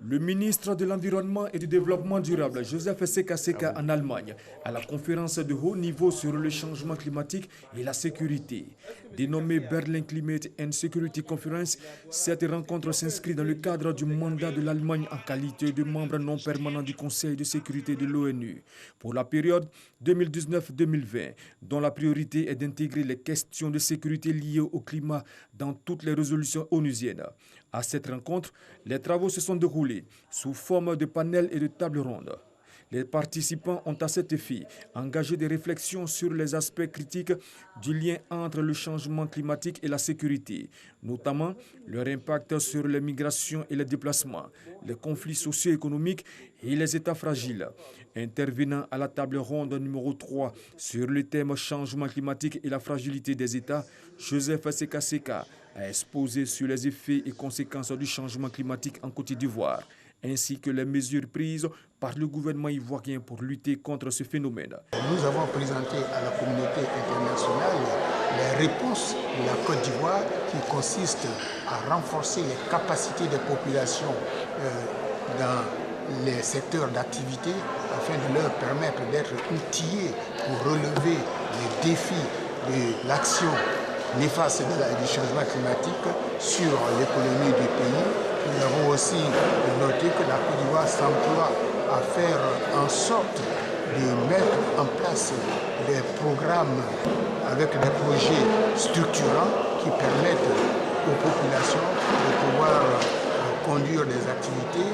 Le ministre de l'Environnement et du Développement durable, Joseph Seka en Allemagne, à la conférence de haut niveau sur le changement climatique et la sécurité. Dénommée Berlin Climate and Security Conference, cette rencontre s'inscrit dans le cadre du mandat de l'Allemagne en qualité de membre non permanent du Conseil de sécurité de l'ONU pour la période 2019-2020, dont la priorité est d'intégrer les questions de sécurité liées au climat dans toutes les résolutions onusiennes. À cette rencontre, les travaux se sont déroulés sous forme de panels et de tables rondes. Les participants ont à cet effet engagé des réflexions sur les aspects critiques du lien entre le changement climatique et la sécurité, notamment leur impact sur les migrations et les déplacements, les conflits socio-économiques et les États fragiles. Intervenant à la table ronde numéro 3 sur le thème changement climatique et la fragilité des États, Joseph Seka a exposé sur les effets et conséquences du changement climatique en Côte d'Ivoire, ainsi que les mesures prises par le gouvernement ivoirien pour lutter contre ce phénomène. Nous avons présenté à la communauté internationale les réponses de la Côte d'Ivoire qui consistent à renforcer les capacités des populations dans les secteurs d'activité afin de leur permettre d'être outillés pour relever les défis de l'action néfaste du changement climatique sur l'économie du pays. Nous avons aussi noté que la Côte d'Ivoire s'emploie à faire en sorte de mettre en place des programmes avec des projets structurants qui permettent aux populations de pouvoir conduire des activités.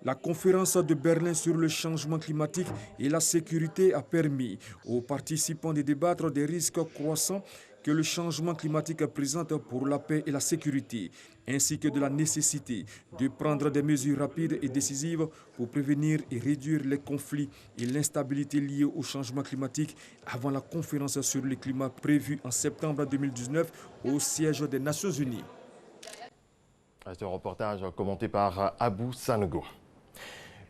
La conférence de Berlin sur le changement climatique et la sécurité a permis aux participants de débattre des risques croissants que le changement climatique présente pour la paix et la sécurité, ainsi que de la nécessité de prendre des mesures rapides et décisives pour prévenir et réduire les conflits et l'instabilité liée au changement climatique avant la conférence sur le climat prévue en septembre 2019 au siège des Nations Unies. C'est un reportage commenté par Abou Sanogo.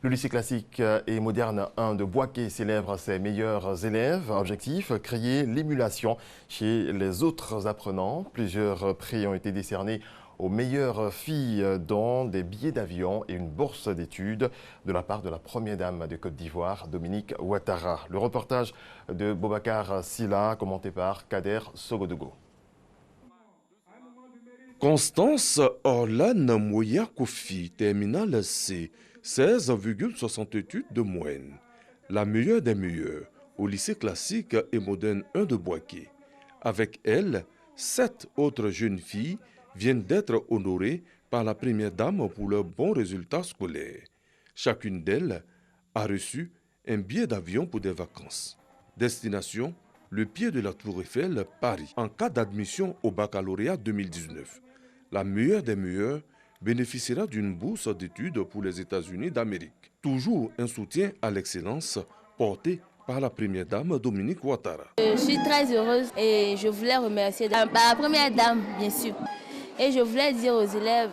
Le lycée classique et moderne 1 de Boaké célèbre ses meilleurs élèves. Objectif, créer l'émulation chez les autres apprenants. Plusieurs prix ont été décernés aux meilleures filles, dont des billets d'avion et une bourse d'études de la part de la première dame de Côte d'Ivoire, Dominique Ouattara. Le reportage de Boubacar Silla, commenté par Kader Sogodogo. Constance Orlane Moya Kofi, terminale C, 16,68 de moyenne. La meilleure des meilleures au lycée classique et moderne 1 de Boaké. Avec elle, 7 autres jeunes filles viennent d'être honorées par la première dame pour leurs bons résultats scolaires. Chacune d'elles a reçu un billet d'avion pour des vacances. Destination, le pied de la Tour Eiffel, Paris, en cas d'admission au baccalauréat 2019. La meilleure des meilleures bénéficiera d'une bourse d'études pour les États-Unis d'Amérique. Toujours un soutien à l'excellence porté par la première dame Dominique Ouattara. Je suis très heureuse et je voulais remercier la première dame, bien sûr. Et je voulais dire aux élèves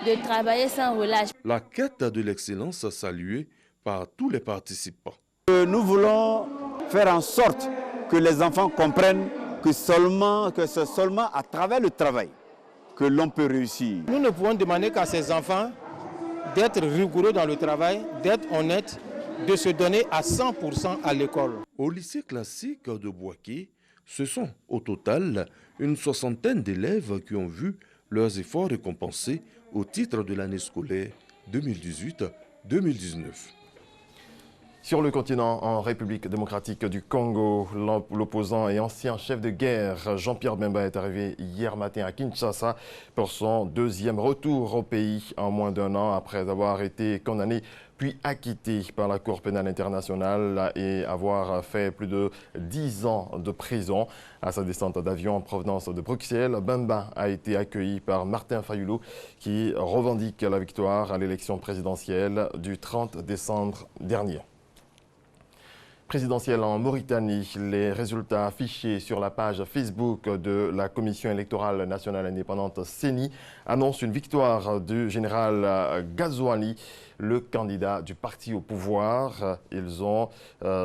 de travailler sans relâche. La quête de l'excellence saluée par tous les participants. Nous voulons faire en sorte que les enfants comprennent que c'est seulement à travers le travail que l'on peut réussir. Nous ne pouvons demander qu'à ces enfants d'être rigoureux dans le travail, d'être honnêtes, de se donner à 100% à l'école. Au lycée classique de Boaké, ce sont au total une soixantaine d'élèves qui ont vu leurs efforts récompensés au titre de l'année scolaire 2018-2019. Sur le continent, en République démocratique du Congo, l'opposant et ancien chef de guerre Jean-Pierre Bemba est arrivé hier matin à Kinshasa pour son deuxième retour au pays en moins d'un an après avoir été condamné puis acquitté par la Cour pénale internationale et avoir fait plus de 10 ans de prison. À sa descente d'avion en provenance de Bruxelles, Bemba a été accueilli par Martin Fayulu qui revendique la victoire à l'élection présidentielle du 30 décembre dernier. Présidentielle en Mauritanie, les résultats affichés sur la page Facebook de la Commission électorale nationale indépendante CENI annoncent une victoire du général Ghazouani, le candidat du parti au pouvoir. Ils ont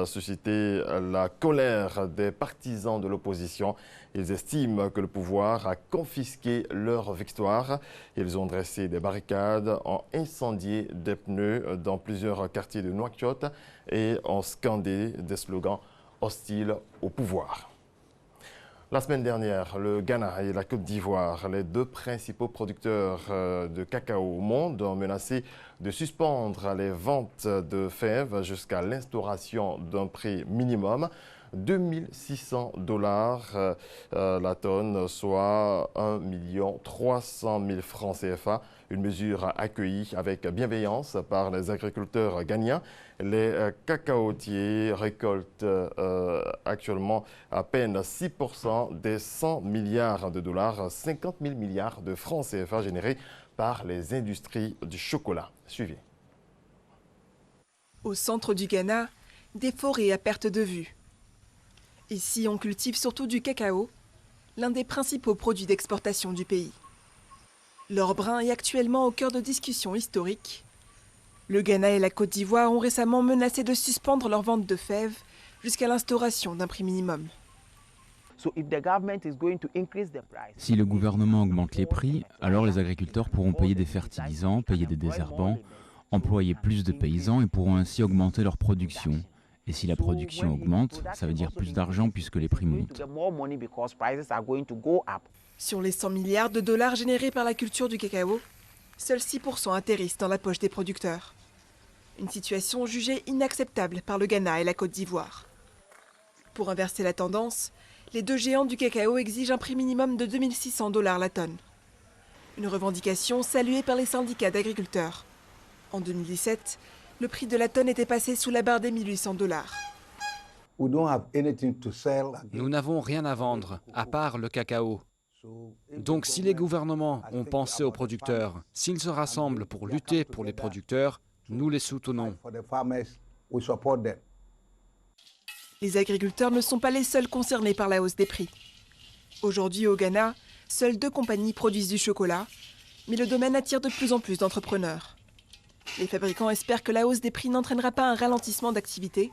suscité la colère des partisans de l'opposition. Ils estiment que le pouvoir a confisqué leur victoire. Ils ont dressé des barricades, ont incendié des pneus dans plusieurs quartiers de Nouakchott et ont scandé des slogans hostiles au pouvoir. La semaine dernière, le Ghana et la Côte d'Ivoire, les deux principaux producteurs de cacao au monde, ont menacé de suspendre les ventes de fèves jusqu'à l'instauration d'un prix minimum. 2600 $ la tonne, soit 1 300 000 francs CFA. Une mesure accueillie avec bienveillance par les agriculteurs ghanéens. Les cacaotiers récoltent actuellement à peine 6% des 100 milliards de dollars, 50 000 milliards de francs CFA générés par les industries du chocolat. Suivez. Au centre du Ghana, des forêts à perte de vue. Ici, on cultive surtout du cacao, l'un des principaux produits d'exportation du pays. L'or brun est actuellement au cœur de discussions historiques. Le Ghana et la Côte d'Ivoire ont récemment menacé de suspendre leur vente de fèves jusqu'à l'instauration d'un prix minimum. Si le gouvernement augmente les prix, alors les agriculteurs pourront payer des fertilisants, payer des désherbants, employer plus de paysans et pourront ainsi augmenter leur production. Et si la production augmente, ça veut dire plus d'argent puisque les prix montent. Sur les 100 milliards de dollars générés par la culture du cacao, seuls 6% atterrissent dans la poche des producteurs. Une situation jugée inacceptable par le Ghana et la Côte d'Ivoire. Pour inverser la tendance, les deux géants du cacao exigent un prix minimum de 2600 $ la tonne. Une revendication saluée par les syndicats d'agriculteurs. En 2017, le prix de la tonne était passé sous la barre des 1800 $. Nous n'avons rien à vendre, à part le cacao. Donc si les gouvernements ont pensé aux producteurs, s'ils se rassemblent pour lutter pour les producteurs, nous les soutenons. Les agriculteurs ne sont pas les seuls concernés par la hausse des prix. Aujourd'hui au Ghana, seules 2 compagnies produisent du chocolat, mais le domaine attire de plus en plus d'entrepreneurs. Les fabricants espèrent que la hausse des prix n'entraînera pas un ralentissement d'activité.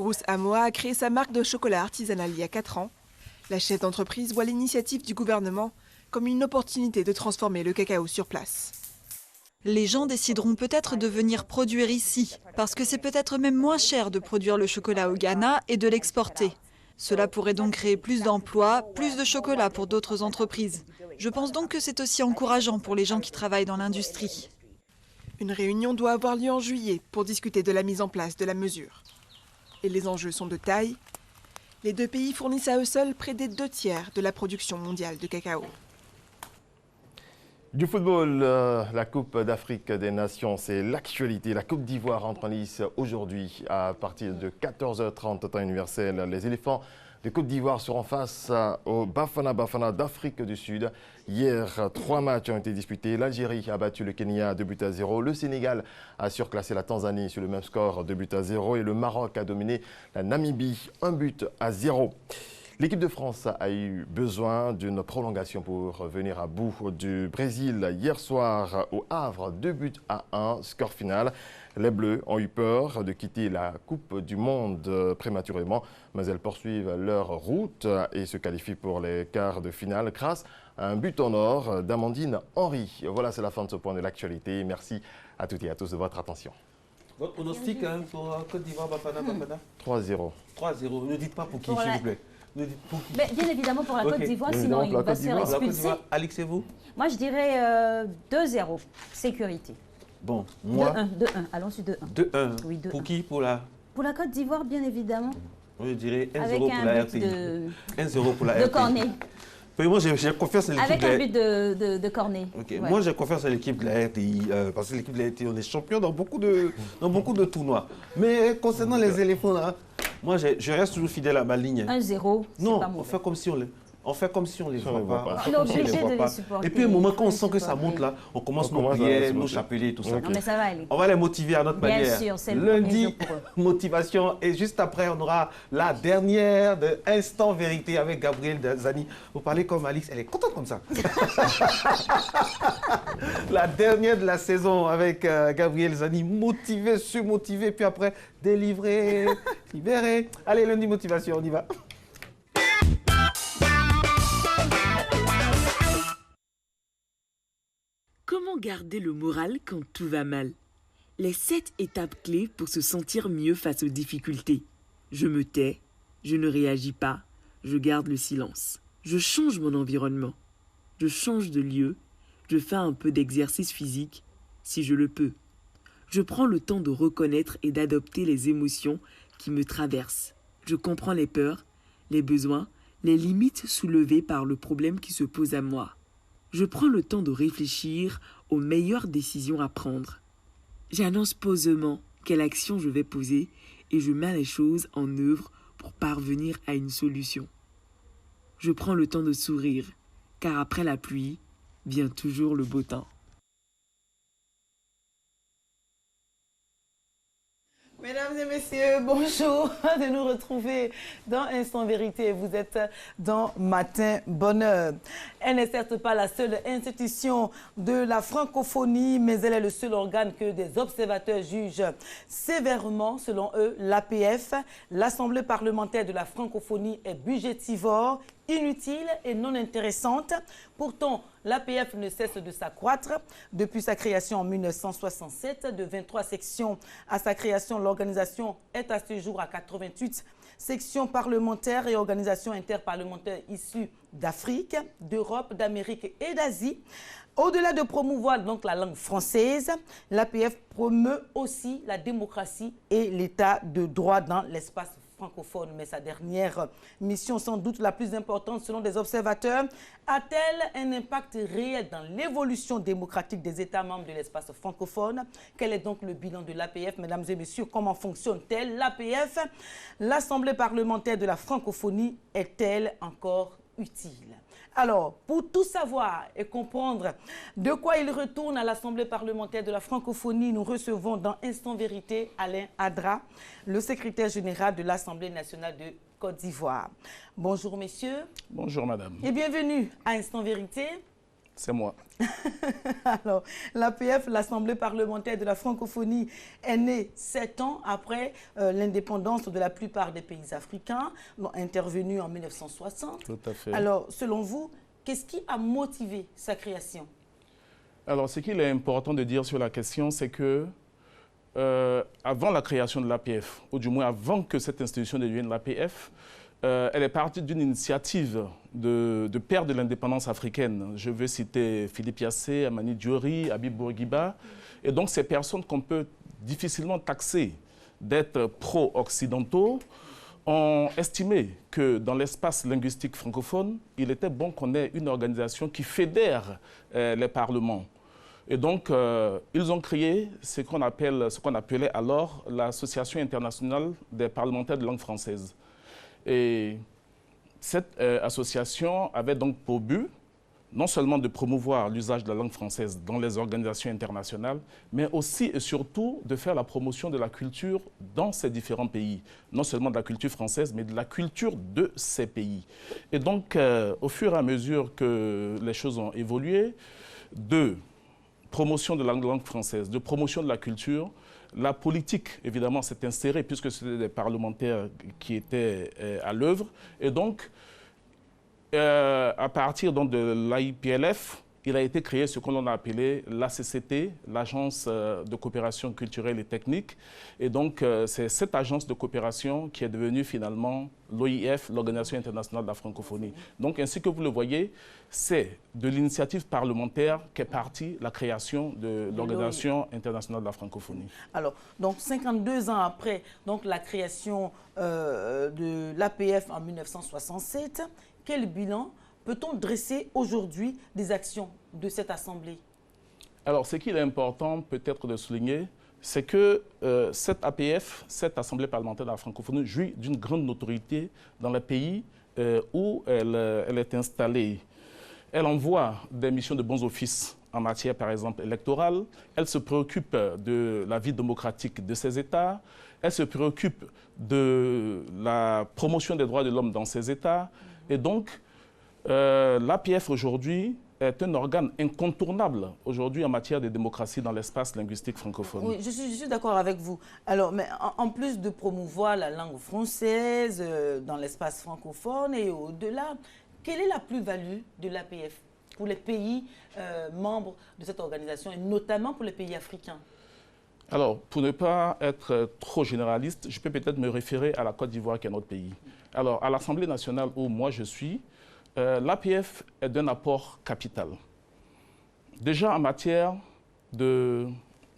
Ruth Amoa a créé sa marque de chocolat artisanal il y a 4 ans. La chef d'entreprise voit l'initiative du gouvernement comme une opportunité de transformer le cacao sur place. Les gens décideront peut-être de venir produire ici, parce que c'est peut-être même moins cher de produire le chocolat au Ghana et de l'exporter. Cela pourrait donc créer plus d'emplois, plus de chocolat pour d'autres entreprises. Je pense donc que c'est aussi encourageant pour les gens qui travaillent dans l'industrie. Une réunion doit avoir lieu en juillet pour discuter de la mise en place de la mesure. Et les enjeux sont de taille. Les 2 pays fournissent à eux seuls près des 2/3 de la production mondiale de cacao. Du football, la Coupe d'Afrique des Nations, c'est l'actualité. La Coupe d'Ivoire entre en lice aujourd'hui à partir de 14h30 temps universel. Les éléphants de Côte d'Ivoire seront face au Bafana d'Afrique du Sud. Hier, 3 matchs ont été disputés. L'Algérie a battu le Kenya 2-0. Le Sénégal a surclassé la Tanzanie sur le même score 2-0. Et le Maroc a dominé la Namibie 1-0. L'équipe de France a eu besoin d'une prolongation pour venir à bout du Brésil hier soir au Havre, 2-1, score final. Les Bleus ont eu peur de quitter la Coupe du Monde prématurément, mais elles poursuivent leur route et se qualifient pour les quarts de finale grâce à un but en or d'Amandine Henry. Voilà, c'est la fin de ce point de l'actualité. Merci à toutes et à tous de votre attention. Votre pronostic pour Côte d'Ivoire, Bafana 3-0. 3-0. Ne dites pas pour qui, s'il vous plaît. Mais bien évidemment pour la Côte d'Ivoire, sinon il va se faire expulser. Alex et vous? Moi je dirais 2-0, sécurité. Bon, moi... 2-1, allons sur 2-1. 2-1, oui, 2-1. Pour qui? Pour la Côte d'Ivoire, bien évidemment. Je dirais 1-0 pour la RTI. 1-0 pour la RTI. De Cornet. Moi, j'ai confiance en l'équipe. Avec un but de Cornet. Okay. Ouais. Moi, j'ai confiance en l'équipe de la RTI, parce que l'équipe de la RTI, on est champion dans beaucoup de tournois. Mais concernant les éléphants, là, moi, je reste toujours fidèle à ma ligne. 1-0, non, on fait comme si on les... On fait comme si on ne les voit pas. On est obligé de les supporter. Et puis, au moment quand on sent que ça monte là, on commence nos prières, nos chapelets, tout ça. Non, mais ça va aller. On va les motiver à notre manière. Bien sûr, c'est lundi, motivation. Et juste après, on aura la dernière de Instant Vérité avec Gabrielle Zani. Vous parlez comme Alix, elle est contente comme ça. La dernière de la saison avec Gabrielle Zani, motivée, surmotivée, puis après, délivrée, libérée. Allez, lundi, motivation, on y va. Comment garder le moral quand tout va mal? Les 7 étapes clés pour se sentir mieux face aux difficultés. Je me tais, je ne réagis pas, je garde le silence. Je change mon environnement. Je change de lieu, je fais un peu d'exercice physique, si je le peux. Je prends le temps de reconnaître et d'adopter les émotions qui me traversent. Je comprends les peurs, les besoins, les limites soulevées par le problème qui se pose à moi. Je prends le temps de réfléchir aux meilleures décisions à prendre. J'annonce posément quelle action je vais poser et je mets les choses en œuvre pour parvenir à une solution. Je prends le temps de sourire, car après la pluie vient toujours le beau temps. Mesdames et messieurs, bonjour de nous retrouver dans Instant Vérité. Vous êtes dans Matin Bonheur. Elle n'est certes pas la seule institution de la francophonie, mais elle est le seul organe que des observateurs jugent sévèrement. Selon eux, l'APF, l'Assemblée parlementaire de la francophonie, est budgétivore, inutile et non intéressante. Pourtant, l'APF ne cesse de s'accroître. Depuis sa création en 1967, de 23 sections à sa création, l'organisation est à ce jour à 88 sections parlementaires et organisations interparlementaires issues d'Afrique, d'Europe, d'Amérique et d'Asie. Au-delà de promouvoir donc la langue française, l'APF promeut aussi la démocratie et l'état de droit dans l'espace francophone, mais sa dernière mission, sans doute la plus importante selon des observateurs, a-t-elle un impact réel dans l'évolution démocratique des États membres de l'espace francophone? Quel est donc le bilan de l'APF, mesdames et messieurs? Comment fonctionne-t-elle? L'APF, l'Assemblée parlementaire de la francophonie, est-elle encore utile? Alors, pour tout savoir et comprendre de quoi il retourne à l'Assemblée parlementaire de la francophonie, nous recevons dans Instant Vérité Alain Adra, le secrétaire général de l'Assemblée nationale de Côte d'Ivoire. Bonjour messieurs. Bonjour madame. Et bienvenue à Instant Vérité. C'est moi. Alors, l'APF, l'Assemblée parlementaire de la francophonie, est née 7 ans après l'indépendance de la plupart des pays africains, intervenue en 1960. Tout à fait. Alors, selon vous, qu'est-ce qui a motivé sa création? Alors, ce qu'il est important de dire sur la question, c'est que avant la création de l'APF, ou du moins avant que cette institution devienne l'APF, elle est partie d'une initiative de pères de l'indépendance africaine. Je veux citer Philippe Yassé, Amani Diori, Habib Bourguiba. Et donc, ces personnes qu'on peut difficilement taxer d'être pro-occidentaux ont estimé que dans l'espace linguistique francophone, il était bon qu'on ait une organisation qui fédère les parlements. Et donc, ils ont créé ce qu'on appelait alors l'Association internationale des parlementaires de langue française. Et cette association avait donc pour but non seulement de promouvoir l'usage de la langue française dans les organisations internationales, mais aussi et surtout de faire la promotion de la culture dans ces différents pays. Non seulement de la culture française, mais de la culture de ces pays. Et donc, au fur et à mesure que les choses ont évolué, de promotion de la langue française, de promotion de la culture, la politique, évidemment, s'est insérée puisque c'était des parlementaires qui étaient à l'œuvre. Et donc, à partir donc, de l'AIPLF, il a été créé ce qu'on a appelé l'ACCT, l'Agence de coopération culturelle et technique. Et donc, c'est cette agence de coopération qui est devenue finalement l'OIF, l'Organisation internationale de la francophonie. Donc, ainsi que vous le voyez, c'est de l'initiative parlementaire qu'est partie la création de l'Organisation internationale de la francophonie. Alors, donc 52 ans après donc, la création de l'APF en 1967, quel bilan peut-on dresser aujourd'hui des actions de cette Assemblée? Alors, ce qu'il est important peut-être de souligner, c'est que cette APF, cette Assemblée parlementaire de la francophonie, jouit d'une grande notoriété dans les pays où elle est installée. Elle envoie des missions de bons offices en matière, par exemple, électorale. Elle se préoccupe de la vie démocratique de ces États. Elle se préoccupe de la promotion des droits de l'homme dans ces États. Et donc, l'APF aujourd'hui est un organe incontournable aujourd'hui en matière de démocratie dans l'espace linguistique francophone. Oui, je suis d'accord avec vous. Alors, mais en plus de promouvoir la langue française dans l'espace francophone et au-delà, quelle est la plus-value de l'APF pour les pays membres de cette organisation et notamment pour les pays africains? Alors, pour ne pas être trop généraliste, je peux peut-être me référer à la Côte d'Ivoire qui est notre pays. Alors, à l'Assemblée nationale où moi je suis, l'APF est d'un apport capital. Déjà en matière de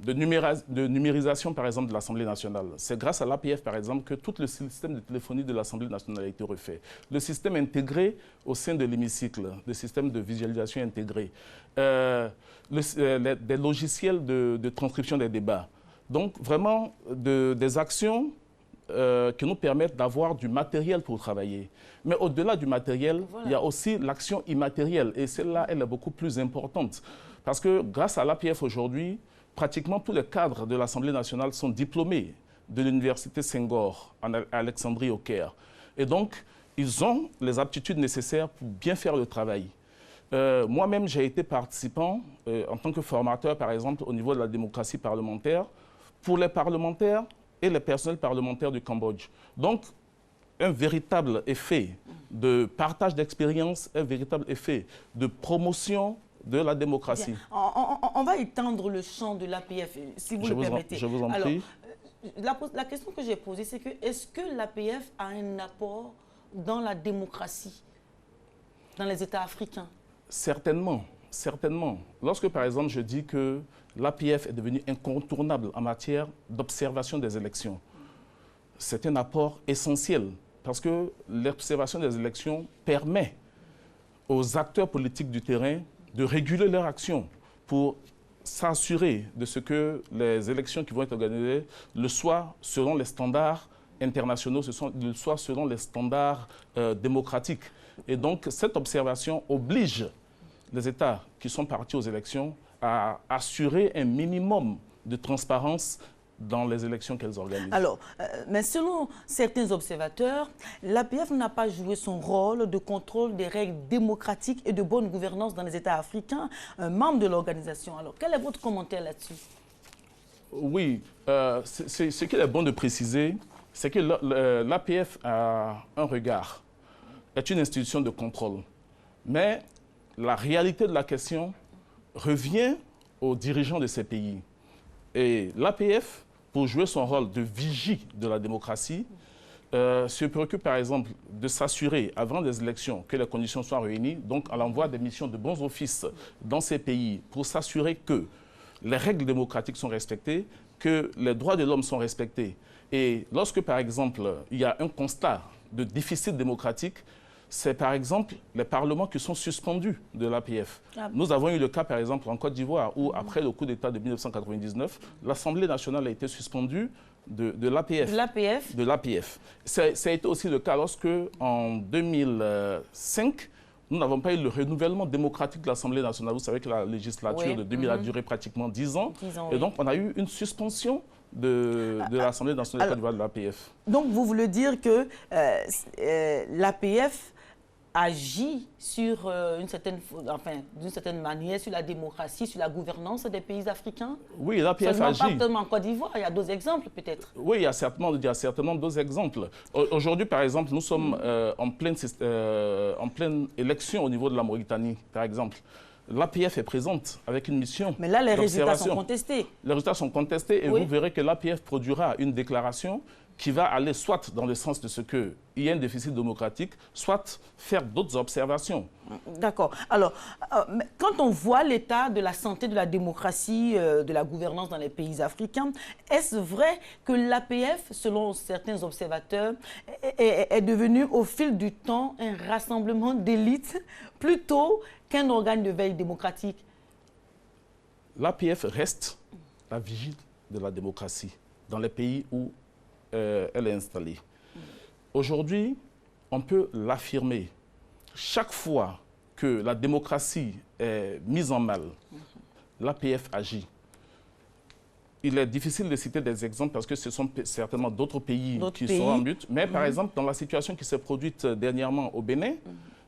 numérisation, par exemple, de l'Assemblée nationale. C'est grâce à l'APF, par exemple, que tout le système de téléphonie de l'Assemblée nationale a été refait. Le système intégré au sein de l'hémicycle, le système de visualisation intégré, des logiciels de transcription des débats. Donc, vraiment, des actions qui nous permettent d'avoir du matériel pour travailler. Mais au-delà du matériel, il y a aussi l'action immatérielle. Et celle-là, elle est beaucoup plus importante. Parce que grâce à l'APF aujourd'hui, pratiquement tous les cadres de l'Assemblée nationale sont diplômés de l'Université Senghor, à Alexandrie au Caire. Et donc, ils ont les aptitudes nécessaires pour bien faire le travail. Moi-même, j'ai été participant en tant que formateur, par exemple, au niveau de la démocratie parlementaire, pour les parlementaires et les personnels parlementaires du Cambodge. Donc, un véritable effet de partage d'expérience, un véritable effet de promotion de la démocratie. On va étendre le champ de l'APF, si vous le permettez. Je vous en prie. La question que j'ai posée, c'est que est-ce que l'APF a un apport dans la démocratie dans les États africains? Certainement, certainement. Lorsque, par exemple, je dis que l'APF est devenue incontournable en matière d'observation des élections, c'est un apport essentiel parce que l'observation des élections permet aux acteurs politiques du terrain de réguler leur action pour s'assurer de ce que les élections qui vont être organisées le soient selon les standards internationaux, le soient selon les standards démocratiques. Et donc, cette observation oblige les États qui sont partis aux élections à assurer un minimum de transparence dans les élections qu'elles organisent. Alors, mais selon certains observateurs, l'APF n'a pas joué son rôle de contrôle des règles démocratiques et de bonne gouvernance dans les États africains, membres de l'organisation. Alors, quel est votre commentaire là-dessus? Oui, ce qu'il est bon de préciser, c'est que l'APF a un regard, est une institution de contrôle. Mais la réalité de la question revient aux dirigeants de ces pays. Et l'APF, pour jouer son rôle de vigie de la démocratie, se préoccupe par exemple de s'assurer avant les élections que les conditions soient réunies, donc à l'envoi des missions de bons offices dans ces pays pour s'assurer que les règles démocratiques sont respectées, que les droits de l'homme sont respectés. Et lorsque par exemple il y a un constat de déficit démocratique, c'est par exemple les parlements qui sont suspendus de l'APF. Nous avons eu le cas par exemple en Côte d'Ivoire où après le coup d'État de 1999, l'Assemblée nationale a été suspendue de l'APF. Ça a été aussi le cas lorsque en 2005, nous n'avons pas eu le renouvellement démocratique de l'Assemblée nationale. Vous savez que la législature de 2000 a duré pratiquement 10 ans. Et donc on a eu une suspension de l'Assemblée nationale de Côte d'Ivoire de l'APF. Donc vous voulez dire que l'APF agit sur d'une certaine manière sur la démocratie, sur la gouvernance des pays africains? Oui, l'APF agit. Pas seulement en Côte d'Ivoire, il y a d'autres exemples peut-être. Oui, il y a certainement d'autres exemples. Aujourd'hui, par exemple, nous sommes en pleine élection au niveau de la Mauritanie, par exemple. L'APF est présente avec une mission. Mais là, les résultats sont contestés. Les résultats sont contestés et vous verrez que l'APF produira une déclaration qui va aller soit dans le sens de ce qu'il y a un déficit démocratique, soit faire d'autres observations. D'accord. Alors, quand on voit l'état de la santé de la démocratie, de la gouvernance dans les pays africains, est-ce vrai que l'APF, selon certains observateurs, est devenu au fil du temps un rassemblement d'élites plutôt qu'un organe de veille démocratique? L'APF reste la vigie de la démocratie dans les pays où elle est installée. Aujourd'hui, on peut l'affirmer. Chaque fois que la démocratie est mise en mal, l'APF agit. Il est difficile de citer des exemples parce que ce sont certainement d'autres pays qui sont en lutte. Mais par exemple, dans la situation qui s'est produite dernièrement au Bénin,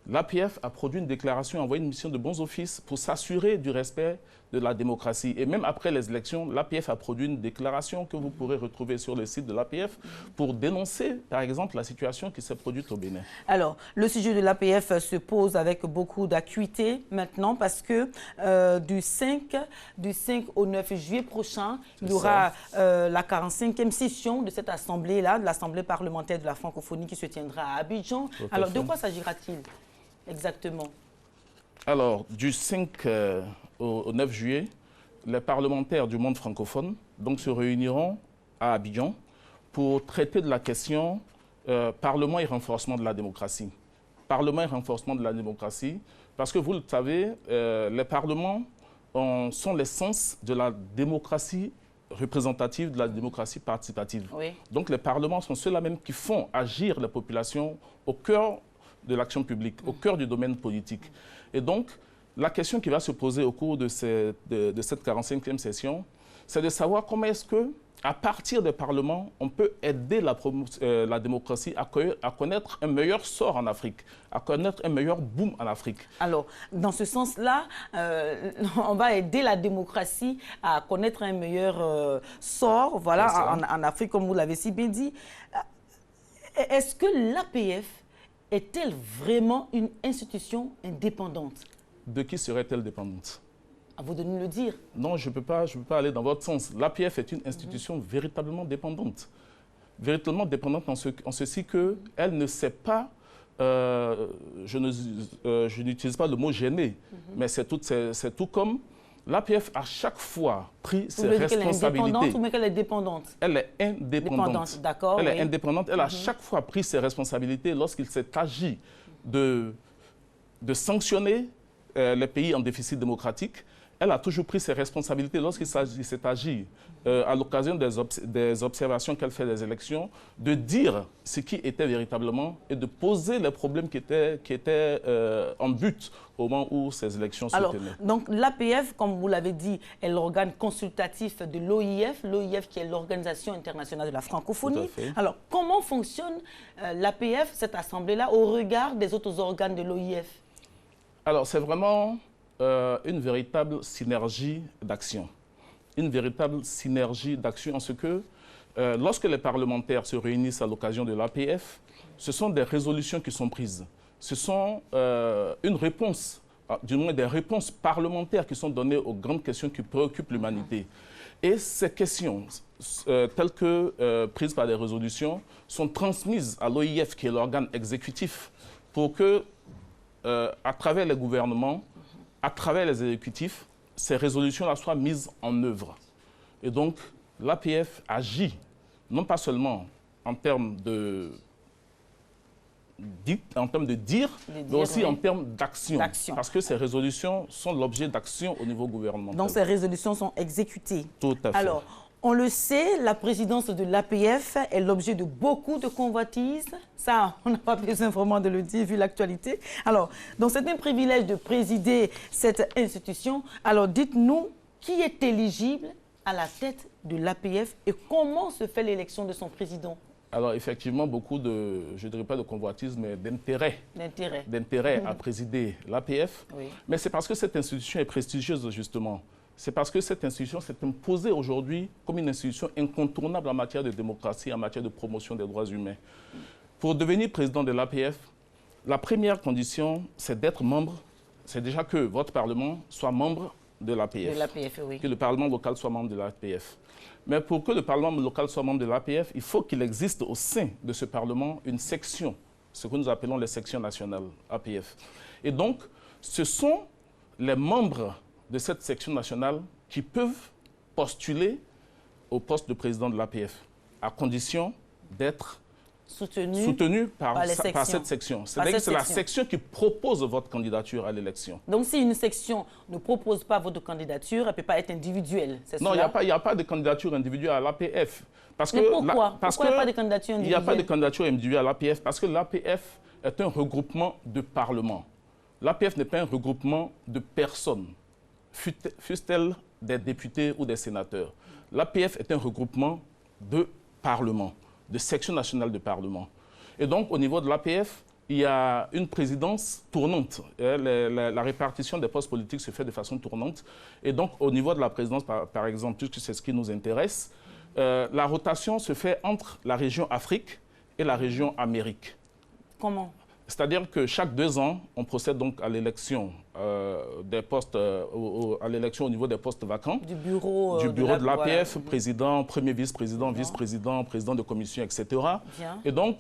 l'APF a produit une déclaration, envoyé une mission de bons offices pour s'assurer du respect de la démocratie. Et même après les élections, l'APF a produit une déclaration que vous pourrez retrouver sur le site de l'APF pour dénoncer, par exemple, la situation qui s'est produite au Bénin. Alors, le sujet de l'APF se pose avec beaucoup d'acuité maintenant parce que du 5 au 9 juillet prochain, il y aura la 45e session de cette assemblée-là, de l'Assemblée parlementaire de la francophonie qui se tiendra à Abidjan. Alors, de quoi s'agira-t-il exactement? Alors, du 5 au 9 juillet, les parlementaires du monde francophone donc, se réuniront à Abidjan pour traiter de la question Parlement et renforcement de la démocratie. Parlement et renforcement de la démocratie, parce que vous le savez, les parlements sont l'essence de la démocratie représentative, de la démocratie participative. Oui. Donc les parlements sont ceux-là même qui font agir les populations au cœur de l'action publique, au cœur du domaine politique. Et donc, la question qui va se poser au cours de cette 45e session, c'est de savoir comment est-ce que, à partir des parlements, on peut aider la démocratie à connaître un meilleur sort en Afrique, à connaître un meilleur boom en Afrique. Alors, dans ce sens-là, on va aider la démocratie à connaître un meilleur sort, voilà, en Afrique, comme vous l'avez si bien dit. Est-ce que l'APF est-elle vraiment une institution indépendante? De qui serait-elle dépendante? À vous de nous le dire. Non, je ne peux pas aller dans votre sens. L'APF est une institution véritablement dépendante. Véritablement dépendante en ceci qu'elle ne sait pas, je n'utilise pas le mot gêner, mais c'est tout comme L'APF a chaque fois pris ses responsabilités. responsabilités. Ou qu'elle est dépendante? Elle est indépendante. D'accord. Elle est indépendante. Elle a chaque fois pris ses responsabilités lorsqu'il s'est agi de sanctionner les pays en déficit démocratique. Elle a toujours pris ses responsabilités lorsqu'il s'est agi, à l'occasion des observations qu'elle fait des élections, de dire ce qui était véritablement et de poser les problèmes qui étaient en but au moment où ces élections se tenaient. Donc l'APF, comme vous l'avez dit, est l'organe consultatif de l'OIF, l'OIF qui est l'Organisation internationale de la francophonie. Alors comment fonctionne l'APF, cette assemblée-là, au regard des autres organes de l'OIF? Alors c'est vraiment une véritable synergie d'action. Une véritable synergie d'action en ce que lorsque les parlementaires se réunissent à l'occasion de l'APF, ce sont des résolutions qui sont prises. Ce sont une réponse, du moins des réponses parlementaires qui sont données aux grandes questions qui préoccupent l'humanité. Et ces questions, telles que prises par des résolutions, sont transmises à l'OIF, qui est l'organe exécutif, pour que, à travers les gouvernements, à travers les exécutifs, ces résolutions-là soient mises en œuvre. Et donc, l'APF agit, non pas seulement en termes de dire, mais aussi en termes d'action. Parce que ces résolutions sont l'objet d'action au niveau gouvernemental. Donc, ces résolutions sont exécutées. Tout à fait. Alors, on le sait, la présidence de l'APF est l'objet de beaucoup de convoitises. Ça, on n'a pas besoin vraiment de le dire vu l'actualité. Alors, donc c'est un privilège de présider cette institution. Alors, dites-nous qui est éligible à la tête de l'APF et comment se fait l'élection de son président? Alors, effectivement, beaucoup de, je ne dirais pas de convoitises, mais d'intérêt à présider l'APF. Oui. Mais c'est parce que cette institution est prestigieuse, justement. C'est parce que cette institution s'est imposée aujourd'hui comme une institution incontournable en matière de démocratie, en matière de promotion des droits humains. Pour devenir président de l'APF, la première condition, c'est d'être membre, c'est déjà que votre Parlement soit membre de l'APF. De l'APF, oui. Que le Parlement local soit membre de l'APF. Mais pour que le Parlement local soit membre de l'APF, il faut qu'il existe au sein de ce Parlement une section, ce que nous appelons les sections nationales APF. Et donc, ce sont les membres de cette section nationale qui peuvent postuler au poste de président de l'APF, à condition d'être soutenu par cette section. C'est-à-dire que c'est la section qui propose votre candidature à l'élection. Donc si une section ne propose pas votre candidature, elle ne peut pas être individuelle, c'est non, il n'y a pas de candidature individuelle à l'APF. Mais pourquoi? Pourquoi il n'y a pas de candidature individuelle? Il n'y a pas de candidature individuelle à l'APF parce que l'APF est un regroupement de parlements. L'APF n'est pas un regroupement de personnes, fussent-elles des députés ou des sénateurs. L'APF est un regroupement de parlements, de sections nationales de parlement. Et donc, au niveau de l'APF, il y a une présidence tournante. La répartition des postes politiques se fait de façon tournante. Et donc, au niveau de la présidence, par exemple, puisque c'est ce qui nous intéresse, la rotation se fait entre la région Afrique et la région Amérique. Comment? C'est-à-dire que chaque 2 ans, on procède donc à l'élection des postes, à l'élection au niveau des postes vacants. Du bureau de l'APF, président, premier vice-président, vice-président, président de commission, etc. Bien. Et donc,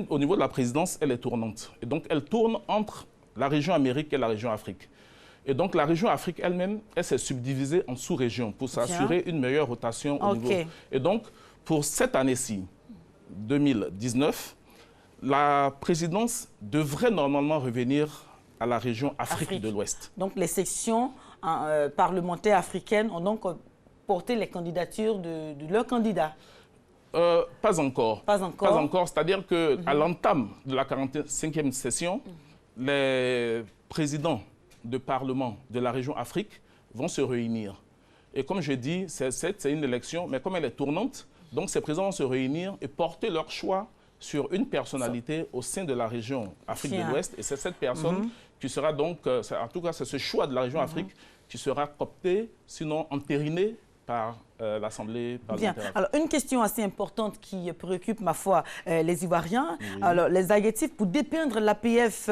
au niveau de la présidence, elle est tournante. Et donc, elle tourne entre la région Amérique et la région Afrique. Et donc, la région Afrique elle-même, elle s'est subdivisée en sous-régions pour s'assurer une meilleure rotation au niveau. Et donc, pour cette année-ci, 2019, la présidence devrait normalement revenir à la région Afrique de l'Ouest. Donc les sections parlementaires africaines ont donc porté les candidatures de leurs candidats? Pas encore. Pas encore? Pas encore, c'est-à-dire qu'à l'entame de la 45e session, les présidents de parlement de la région Afrique vont se réunir. Et comme je dis, c'est une élection, mais comme elle est tournante, donc ces présidents vont se réunir et porter leur choix sur une personnalité au sein de la région Afrique de l'Ouest. Et c'est cette personne qui sera donc, en tout cas, c'est ce choix de la région Afrique qui sera coopté, sinon entériné par l'Assemblée parlementaire. Bien. Alors, une question assez importante qui préoccupe, ma foi, les Ivoiriens. Oui. Alors, les adjectifs pour dépeindre l'APF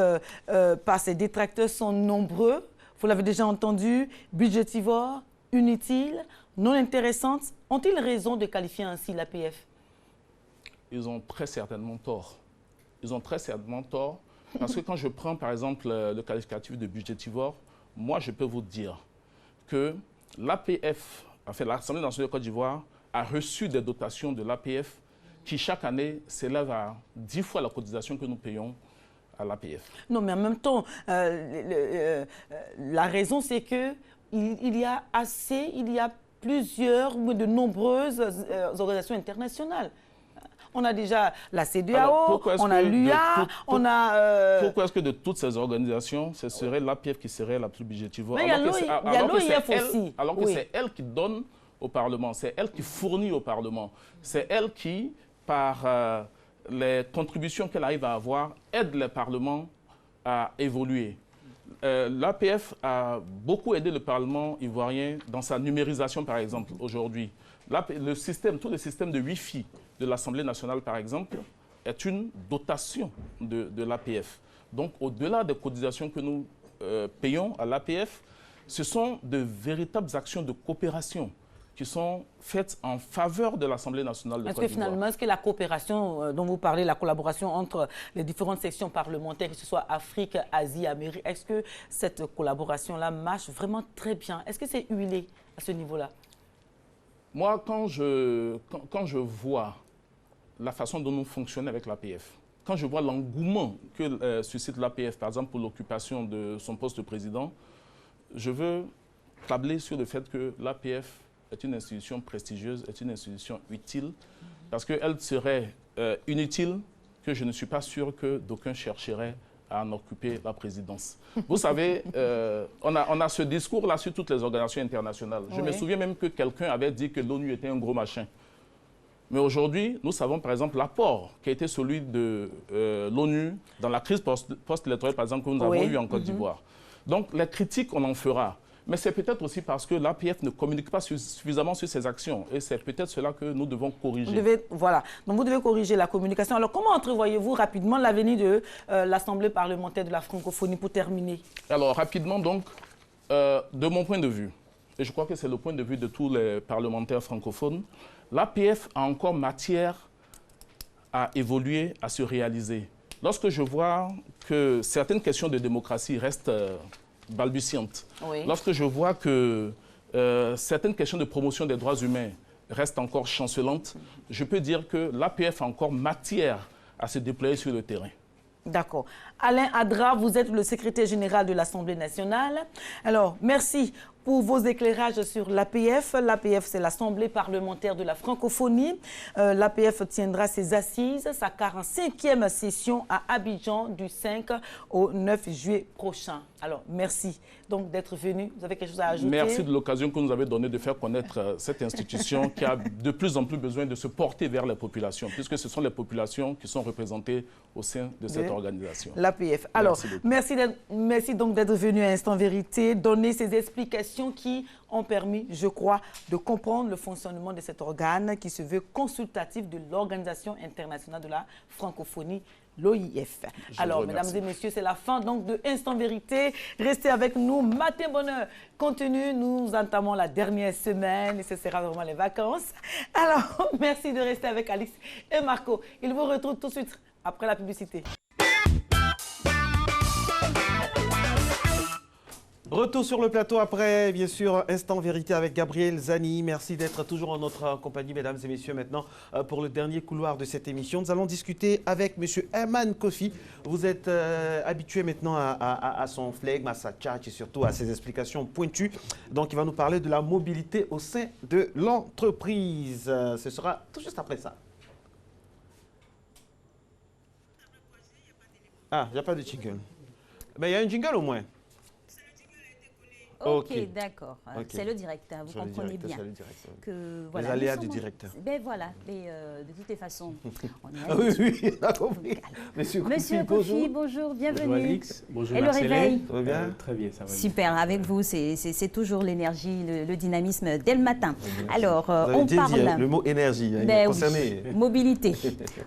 par ses détracteurs sont nombreux. Vous l'avez déjà entendu, budgétivore, inutile, non intéressante. Ont-ils raison de qualifier ainsi l'APF? Ils ont très certainement tort. Ils ont très certainement tort parce que quand je prends par exemple le qualificatif de budgétivore, moi je peux vous dire que l'APF, enfin l'Assemblée nationale de Côte d'Ivoire, a reçu des dotations de l'APF qui chaque année s'élèvent à 10 fois la cotisation que nous payons à l'APF. Non, mais en même temps, la raison, c'est que il y a plusieurs, de nombreuses organisations internationales. On a déjà la CEDEAO, on a l'UA, on a... Pourquoi est-ce que de toutes ces organisations, ce serait l'APF qui serait la plus budgétivore? Mais il y a l'OIF aussi. Alors que c'est elle qui donne au Parlement, c'est elle qui fournit au Parlement, c'est elle qui, par les contributions qu'elle arrive à avoir, aide le Parlement à évoluer. L'APF a beaucoup aidé le Parlement ivoirien dans sa numérisation, par exemple, aujourd'hui. Tout le système de Wi-Fi de l'Assemblée nationale, par exemple, est une dotation de l'APF. Donc, au-delà des cotisations que nous payons à l'APF, ce sont de véritables actions de coopération qui sont faites en faveur de l'Assemblée nationale de Côte d'Ivoire. Finalement, est-ce que la coopération dont vous parlez, la collaboration entre les différentes sections parlementaires, que ce soit Afrique, Asie, Amérique, est-ce que cette collaboration-là marche vraiment très bien? Est-ce que c'est huilé à ce niveau-là? Moi, quand je vois la façon dont nous fonctionnons avec l'APF, quand je vois l'engouement que suscite l'APF, par exemple, pour l'occupation de son poste de président, je veux tabler sur le fait que l'APF est une institution prestigieuse, est une institution utile, parce qu'elle serait inutile que je ne suis pas sûr que d'aucuns chercheraient à en occuper la présidence. Vous savez, on a ce discours-là sur toutes les organisations internationales. Je me souviens même que quelqu'un avait dit que l'ONU était un gros machin. Mais aujourd'hui, nous savons par exemple l'apport qui a été celui de l'ONU dans la crise post-électorale, par exemple, que nous avons eue en Côte d'Ivoire. Donc, les critiques, on en fera. Mais c'est peut-être aussi parce que l'APF ne communique pas suffisamment sur ses actions. Et c'est peut-être cela que nous devons corriger. Voilà. Donc, vous devez corriger la communication. Alors, comment entrevoyez-vous rapidement l'avenir de l'Assemblée parlementaire de la francophonie pour terminer? Alors, rapidement, donc, de mon point de vue, et je crois que c'est le point de vue de tous les parlementaires francophones, l'APF a encore matière à évoluer, à se réaliser. Lorsque je vois que certaines questions de démocratie restent balbutiantes, lorsque je vois que certaines questions de promotion des droits humains restent encore chancelantes, je peux dire que l'APF a encore matière à se déployer sur le terrain. D'accord. Alain Adra, vous êtes le secrétaire général de l'Assemblée nationale. Alors, merci pour vos éclairages sur l'APF. L'APF, c'est l'Assemblée parlementaire de la francophonie. L'APF tiendra ses assises, sa 45e session à Abidjan du 5 au 9 juillet prochain. Alors, merci donc d'être venu. Vous avez quelque chose à ajouter? Merci de l'occasion que nous avez donnée de faire connaître cette institution qui a de plus en plus besoin de se porter vers les populations, puisque ce sont les populations qui sont représentées au sein de cette organisation. L'APF. Alors, merci donc d'être venu à Instant Vérité, donner ces explications qui ont permis, je crois, de comprendre le fonctionnement de cet organe qui se veut consultatif de l'Organisation internationale de la francophonie, l'OIF. Alors, mesdames et messieurs, c'est la fin donc de Instant Vérité. Restez avec nous. Matin Bonheur continue. Nous entamons la dernière semaine et ce sera vraiment les vacances. Alors, merci de rester avec Alice et Marco. Ils vous retrouvent tout de suite après la publicité. Retour sur le plateau après, bien sûr, Instant Vérité avec Gabriel Zani. Merci d'être toujours en notre compagnie, mesdames et messieurs. Maintenant, pour le dernier couloir de cette émission, nous allons discuter avec M. Herman Kofi. Vous êtes habitué maintenant à son flegme, à sa tchatch et surtout à ses explications pointues. Donc, il va nous parler de la mobilité au sein de l'entreprise. Ce sera tout juste après ça. Ah, il n'y a pas de jingle. Mais il y a un jingle au moins. Ok, d'accord. C'est le directeur, vous comprenez bien. Que, voilà, les aléas du directeur. Ben voilà, mais de toutes les façons, on est oui, on a compris. Monsieur Kofi, bonjour, bienvenue. Bonjour Alix, bonjour et le réveil? Ça va bien? Très bien, ça va bien. Super, avec vous, c'est toujours l'énergie, le dynamisme dès le matin. Alors, on parle... le mot énergie, ben concerné. Oui, mobilité.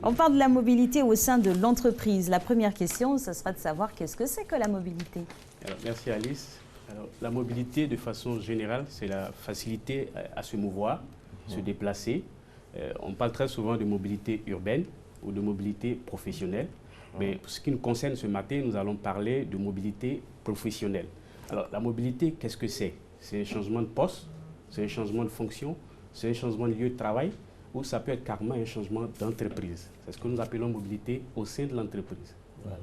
On parle de la mobilité au sein de l'entreprise. La première question, ce sera de savoir qu'est-ce que c'est que la mobilité? Alors, merci Alice. Alors, la mobilité, de façon générale, c'est la facilité à se mouvoir, se déplacer. On parle très souvent de mobilité urbaine ou de mobilité professionnelle. Mais pour ce qui nous concerne ce matin, nous allons parler de mobilité professionnelle. Alors, la mobilité, qu'est-ce que c'est? c'est un changement de poste, c'est un changement de fonction, c'est un changement de lieu de travail, ou ça peut être carrément un changement d'entreprise. C'est ce que nous appelons mobilité au sein de l'entreprise. Voilà.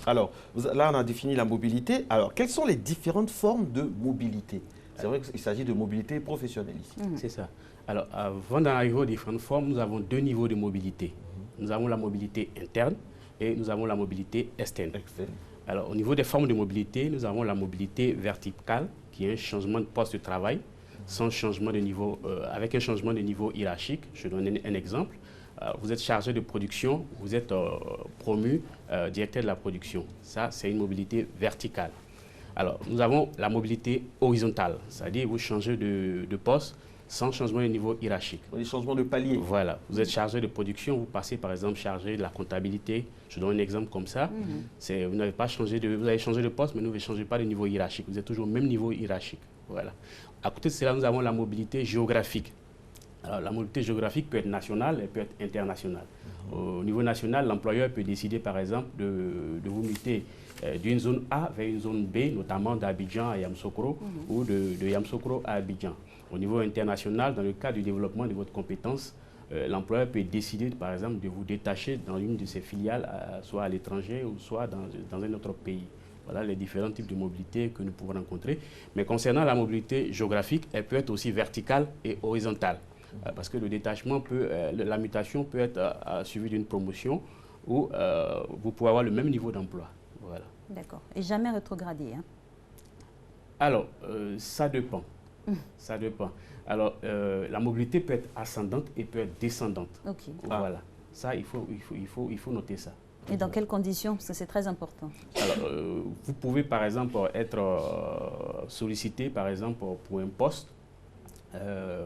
Alors, là, on a défini la mobilité. Alors, quelles sont les différentes formes de mobilité? C'est vrai qu'il s'agit de mobilité professionnelle ici. C'est ça. Alors, avant d'en arriver aux différentes formes, nous avons deux niveaux de mobilité. Nous avons la mobilité interne et nous avons la mobilité externe. Alors, au niveau des formes de mobilité, nous avons la mobilité verticale, qui est un changement de poste de travail, sans changement de niveau, avec un changement de niveau hiérarchique. Je donne un exemple. Vous êtes chargé de production, vous êtes promu directeur de la production. Ça, c'est une mobilité verticale. Alors, nous avons la mobilité horizontale, c'est-à-dire vous changez de poste sans changement de niveau hiérarchique. Les changements de palier. Voilà. Vous êtes chargé de production, vous passez par exemple chargé de la comptabilité. Je donne un exemple comme ça. Vous n'avez pas changé vous avez changé de poste, mais vous ne changez pas de niveau hiérarchique. Vous êtes toujours au même niveau hiérarchique. Voilà. À côté de cela, nous avons la mobilité géographique. Alors, la mobilité géographique peut être nationale, elle peut être internationale. Au niveau national, l'employeur peut décider par exemple de vous muter d'une zone A vers une zone B, notamment d'Abidjan à Yamoussoukro ou de Yamoussoukro à Abidjan. Au niveau international, dans le cadre du développement de votre compétence, l'employeur peut décider, par exemple, de vous détacher dans une de ses filiales, soit à l'étranger ou soit dans un autre pays. Voilà les différents types de mobilité que nous pouvons rencontrer. Mais concernant la mobilité géographique, elle peut être aussi verticale et horizontale. Parce que le détachement la mutation peut être suivie d'une promotion où vous pouvez avoir le même niveau d'emploi. Voilà. D'accord. Et jamais rétrogradé, hein? Alors, ça dépend. Ça dépend. Alors, la mobilité peut être ascendante et peut être descendante. Ok. Voilà. Ça, il faut noter ça. Et dans quelles conditions? Parce que c'est très important. Alors, vous pouvez, par exemple, être sollicité, par exemple, pour un poste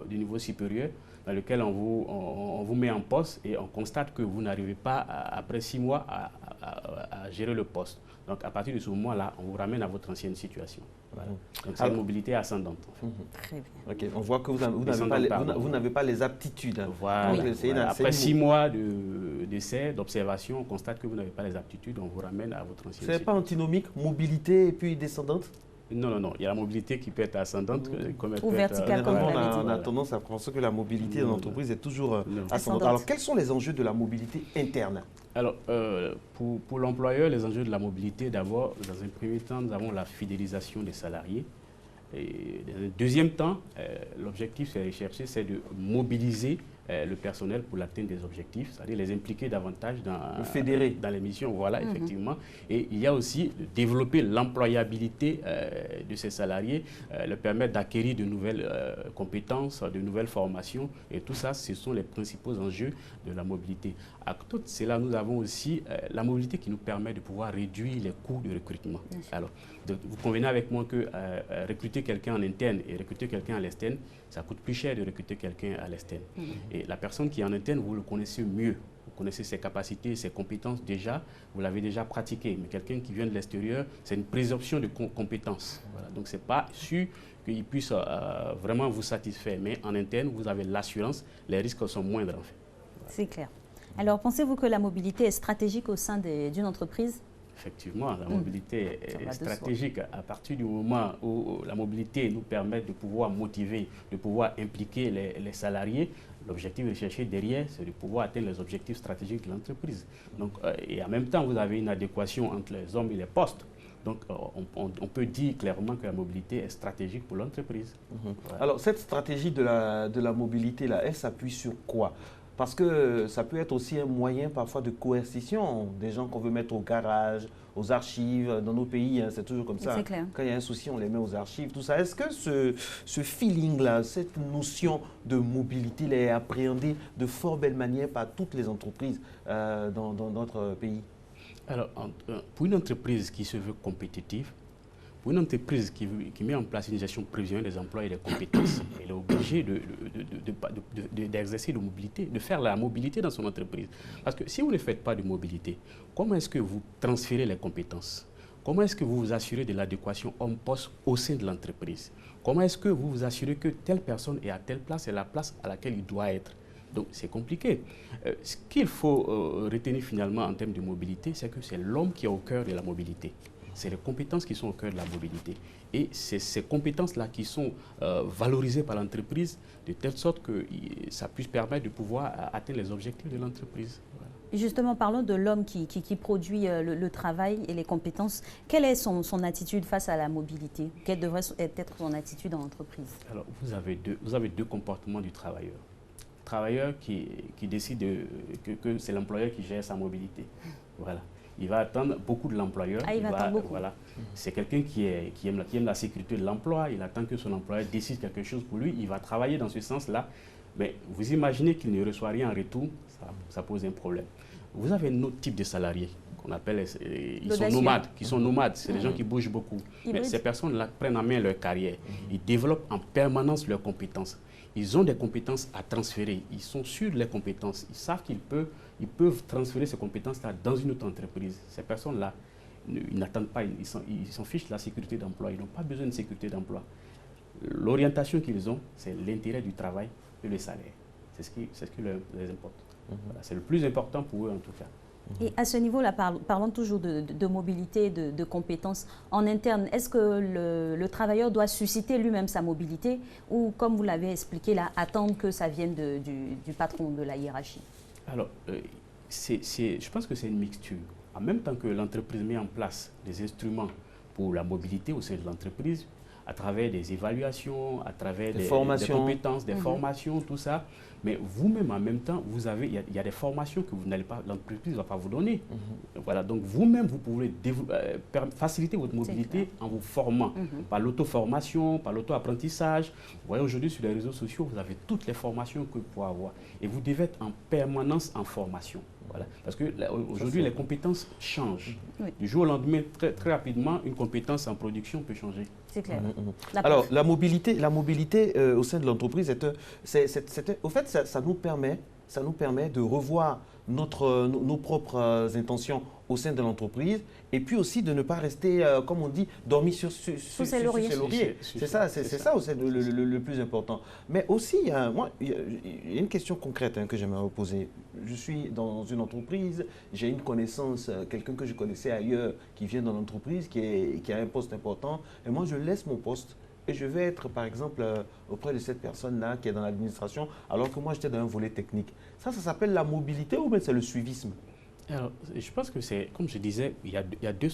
du niveau supérieur dans lequel on vous met en poste et on constate que vous n'arrivez pas, après 6 mois, à gérer le poste. Donc, à partir de ce moment-là, on vous ramène à votre ancienne situation. Voilà. Donc, c'est une mobilité ascendante. En fait. Très bien. Okay. On voit que vous n'avez pas les aptitudes. Hein. Voilà. Oui. Après 6 mois d'essai, d'observation, on constate que vous n'avez pas les aptitudes, on vous ramène à votre ancienne situation. C'est pas antinomique, mobilité et puis descendante? Non. Il y a la mobilité qui peut être ascendante. Comme elle ou peut verticale, être, comme on a tendance à penser que la mobilité dans l'entreprise est toujours ascendante. Alors, quels sont les enjeux de la mobilité interne? Alors, pour l'employeur, les enjeux de la mobilité, d'abord, dans un premier temps, nous avons la fidélisation des salariés. Et dans un deuxième temps, l'objectif, c'est de mobiliser le personnel pour l'atteinte des objectifs, c'est-à-dire les impliquer davantage dans les missions. Voilà, effectivement. Et il y a aussi de développer l'employabilité de ces salariés, leur permettre d'acquérir de nouvelles compétences, de nouvelles formations. Et tout ça, ce sont les principaux enjeux de la mobilité. À côté de cela, nous avons aussi la mobilité qui nous permet de pouvoir réduire les coûts de recrutement. Alors, vous convenez avec moi que recruter quelqu'un en interne et recruter quelqu'un à l'externe, ça coûte plus cher de recruter quelqu'un à l'externe. Et la personne qui est en interne, vous le connaissez mieux. Vous connaissez ses capacités, ses compétences déjà, vous l'avez déjà pratiqué. Mais quelqu'un qui vient de l'extérieur, c'est une présomption de compétences. Voilà. Donc, ce n'est pas sûr qu'il puisse vraiment vous satisfaire. Mais en interne, vous avez l'assurance, les risques sont moindres en fait. Voilà. C'est clair. Alors, pensez-vous que la mobilité est stratégique au sein d'une entreprise? Effectivement, la mobilité est stratégique. À partir du moment où la mobilité nous permet de pouvoir motiver, de pouvoir impliquer les salariés, l'objectif recherché derrière, c'est de pouvoir atteindre les objectifs stratégiques de l'entreprise. Donc, et en même temps, vous avez une adéquation entre les hommes et les postes. Donc, on peut dire clairement que la mobilité est stratégique pour l'entreprise. Voilà. Alors, cette stratégie de la mobilité, là, elle s'appuie sur quoi? Parce que ça peut être aussi un moyen parfois de coercition, des gens qu'on veut mettre au garage, aux archives. Dans nos pays, hein, c'est toujours comme ça. Quand il y a un souci, on les met aux archives, tout ça. Est-ce que ce feeling-là, cette notion de mobilité, elle est appréhendée de fort belle manière par toutes les entreprises dans notre pays? Alors, pour une entreprise qui se veut compétitive, pour une entreprise qui met en place une gestion prévisionnelle des emplois et des compétences, elle est obligée d'exercer de mobilité, de faire la mobilité dans son entreprise. Parce que si vous ne faites pas de mobilité, comment est-ce que vous transférez les compétences? Comment est-ce que vous vous assurez de l'adéquation homme-poste au sein de l'entreprise? Comment est-ce que vous vous assurez que telle personne est à telle place et la place à laquelle il doit être? Donc, c'est compliqué. Ce qu'il faut retenir finalement en termes de mobilité, c'est que c'est l'homme qui est au cœur de la mobilité. C'est les compétences qui sont au cœur de la mobilité. Et c'est ces compétences-là qui sont valorisées par l'entreprise de telle sorte que ça puisse permettre de pouvoir atteindre les objectifs de l'entreprise. Voilà. Justement, parlons de l'homme qui produit le travail et les compétences. Quelle est son attitude face à la mobilité? Quelle devrait être son attitude dans l'entreprise? Alors, vous avez deux comportements du travailleur. Le travailleur qui décide que c'est l'employeur qui gère sa mobilité. Voilà. Il va attendre beaucoup de l'employeur. Ah, il va attendre beaucoup. Voilà. C'est quelqu'un qui aime la sécurité de l'emploi. Il attend que son employeur décide quelque chose pour lui. Il va travailler dans ce sens-là. Mais vous imaginez qu'il ne reçoit rien en retour, ça pose un problème. Vous avez un autre type de salariés qu'on appelle, ils sont nomades, c'est des gens qui bougent beaucoup. Mais ces personnes-là prennent en main leur carrière, ils développent en permanence leurs compétences. Ils ont des compétences à transférer, ils sont sûrs de leurs compétences, ils savent qu'ils peuvent transférer ces compétences-là dans une autre entreprise. Ces personnes-là, ils n'attendent pas, ils s'en fichent de la sécurité d'emploi, ils n'ont pas besoin de sécurité d'emploi. L'orientation qu'ils ont, c'est l'intérêt du travail et le salaire. C'est ce qui les importe. Voilà, c'est le plus important pour eux en tout cas. Et à ce niveau-là, parlons toujours de mobilité, de compétences en interne. Est-ce que le travailleur doit susciter lui-même sa mobilité ou, comme vous l'avez expliqué là, attendre que ça vienne du patron, de la hiérarchie? Alors, je pense que c'est une mixture. En même temps que l'entreprise met en place des instruments pour la mobilité au sein de l'entreprise, à travers des évaluations, à travers des compétences, des formations, tout ça. Mais vous-même, en même temps, il y a des formations que vous n'allez pas, l'entreprise ne va pas vous donner. Voilà, donc vous-même, vous pouvez faciliter votre mobilité en vous formant par l'auto-formation, par l'auto-apprentissage. Vous voyez, aujourd'hui, sur les réseaux sociaux, vous avez toutes les formations que vous pouvez avoir. Et vous devez être en permanence en formation. Voilà. Parce qu'aujourd'hui, les compétences changent. Du jour au lendemain, très, très rapidement, une compétence en production peut changer. C'est clair. Alors, la mobilité au sein de l'entreprise, au fait, ça nous permet de revoir nos propres intentions au sein de l'entreprise et puis aussi de ne pas rester, comme on dit, dormi sur ses lauriers. C'est ça le plus important. Mais aussi, il y a une question concrète que j'aimerais vous poser. Je suis dans une entreprise, j'ai une connaissance, quelqu'un que je connaissais ailleurs qui vient dans l'entreprise, qui a un poste important, et moi je laisse mon poste. Et je vais être, par exemple, auprès de cette personne-là qui est dans l'administration, alors que moi, j'étais dans un volet technique. Ça s'appelle la mobilité ou bien c'est le suivisme? Alors, je pense que c'est, comme je disais, il y a deux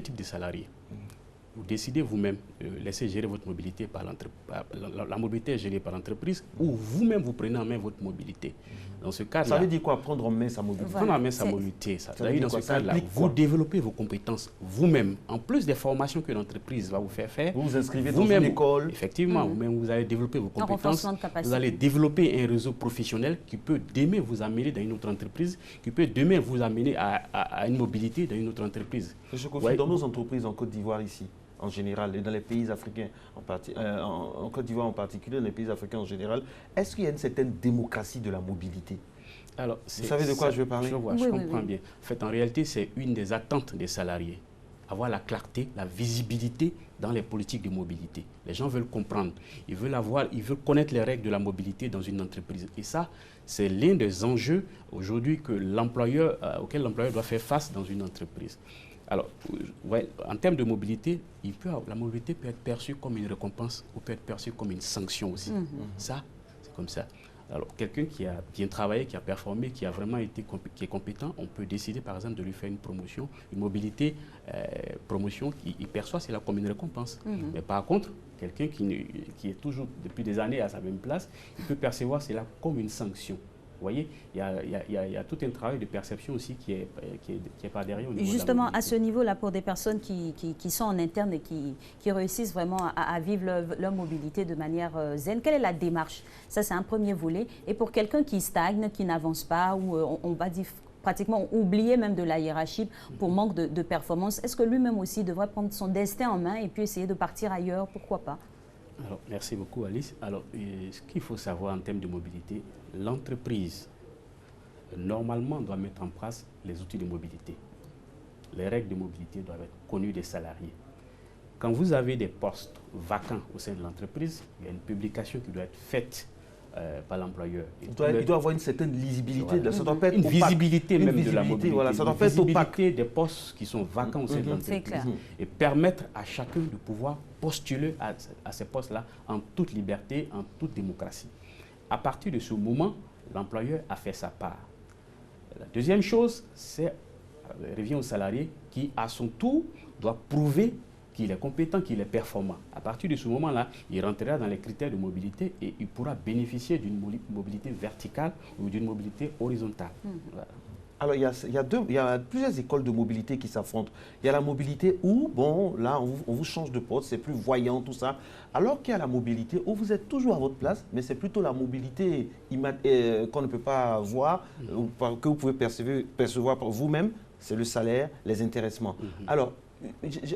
types de salariés. Vous décidez vous-même de laisser gérer votre mobilité par l'entreprise. La mobilité est gérée par l'entreprise ou vous-même vous prenez en main votre mobilité. Dans ce cas-là, ça veut dire quoi, prendre en main sa mobilité? Prendre en main sa mobilité, ça veut dire dans ce cas-là, vous développez vos compétences vous-même. En plus des formations que l'entreprise va vous faire, vous vous inscrivez dans une école. Effectivement, vous-même vous allez développer vos compétences. Vous allez développer un réseau professionnel qui peut demain vous amener dans une autre entreprise, qui peut demain vous amener à une mobilité dans une autre entreprise. Je confie dans nos entreprises en Côte d'Ivoire ici, en général, et dans les pays africains, en Côte d'Ivoire en particulier, dans les pays africains en général, est-ce qu'il y a une certaine démocratie de la mobilité? Alors, vous savez de quoi je veux parler? Je comprends bien. En fait, en réalité, c'est une des attentes des salariés. Avoir la clarté, la visibilité dans les politiques de mobilité. Les gens veulent comprendre. Ils veulent connaître les règles de la mobilité dans une entreprise. Et ça, c'est l'un des enjeux aujourd'hui auquel l'employeur doit faire face dans une entreprise. Alors, en termes de mobilité, la mobilité peut être perçue comme une récompense ou peut être perçue comme une sanction aussi. Ça, c'est comme ça. Alors, quelqu'un qui a bien travaillé, qui a performé, qui a vraiment été qui est compétent, on peut décider par exemple de lui faire une promotion, une mobilité, promotion, il perçoit cela comme une récompense. Mais par contre, quelqu'un qui est toujours depuis des années à sa même place, il peut percevoir cela comme une sanction. Vous voyez, il y a tout un travail de perception aussi qui est par derrière. Au niveau justement, à ce niveau-là, pour des personnes qui sont en interne et qui réussissent vraiment à vivre leur mobilité de manière zen, quelle est la démarche? Ça, c'est un premier volet. Et pour quelqu'un qui stagne, qui n'avance pas, ou on va dire pratiquement oublié même de la hiérarchie pour manque de performance, est-ce que lui-même aussi devrait prendre son destin en main et puis essayer de partir ailleurs? Pourquoi pas? Alors, merci beaucoup, Alice. Alors, ce qu'il faut savoir en termes de mobilité, l'entreprise, normalement, doit mettre en place les outils de mobilité. Les règles de mobilité doivent être connues des salariés. Quand vous avez des postes vacants au sein de l'entreprise, il y a une publication qui doit être faite par l'employeur. Il doit avoir une certaine lisibilité. Voilà. Ça doit pas être une opaque. visibilité même de la mobilité. Voilà, ça doit une pas être visibilité des postes qui sont vacants au sein de l'entreprise. Et permettre à chacun de pouvoir postuler à ces postes-là en toute liberté, en toute démocratie. À partir de ce moment, l'employeur a fait sa part. La deuxième chose, c'est revient au salarié qui, à son tour, doit prouver qu'il est compétent, qu'il est performant. À partir de ce moment-là, il rentrera dans les critères de mobilité et il pourra bénéficier d'une mobilité verticale ou d'une mobilité horizontale. Voilà. Alors, il y a plusieurs écoles de mobilité qui s'affrontent. Il y a la mobilité où, bon, là, on vous change de poste, c'est plus voyant, tout ça. Alors qu'il y a la mobilité où vous êtes toujours à votre place, mais c'est plutôt la mobilité qu'on ne peut pas voir, que vous pouvez percevoir par vous-même, c'est le salaire, les intéressements. Alors,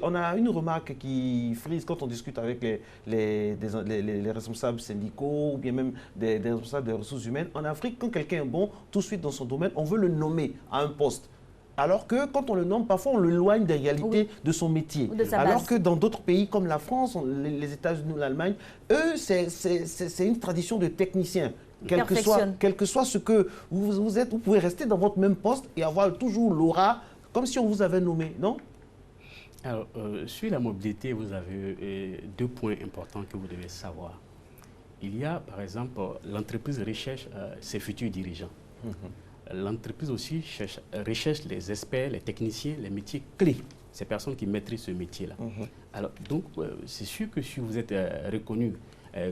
on a une remarque qui frise quand on discute avec les responsables syndicaux ou bien même des responsables des ressources humaines. En Afrique, quand quelqu'un est bon, tout de suite dans son domaine, on veut le nommer à un poste. Alors que quand on le nomme, parfois on l'éloigne des réalités de son métier. Alors que dans d'autres pays comme la France, les États-Unis ou l'Allemagne, eux, c'est une tradition de technicien. Quel que soit ce que vous êtes, vous pouvez rester dans votre même poste et avoir toujours l'aura, comme si on vous avait nommé, non? Alors, sur la mobilité, vous avez deux points importants que vous devez savoir. Il y a, par exemple, l'entreprise recherche ses futurs dirigeants. L'entreprise aussi recherche les experts, les techniciens, les métiers clés, ces personnes qui maîtrisent ce métier-là. Alors, donc, c'est sûr que si vous êtes reconnu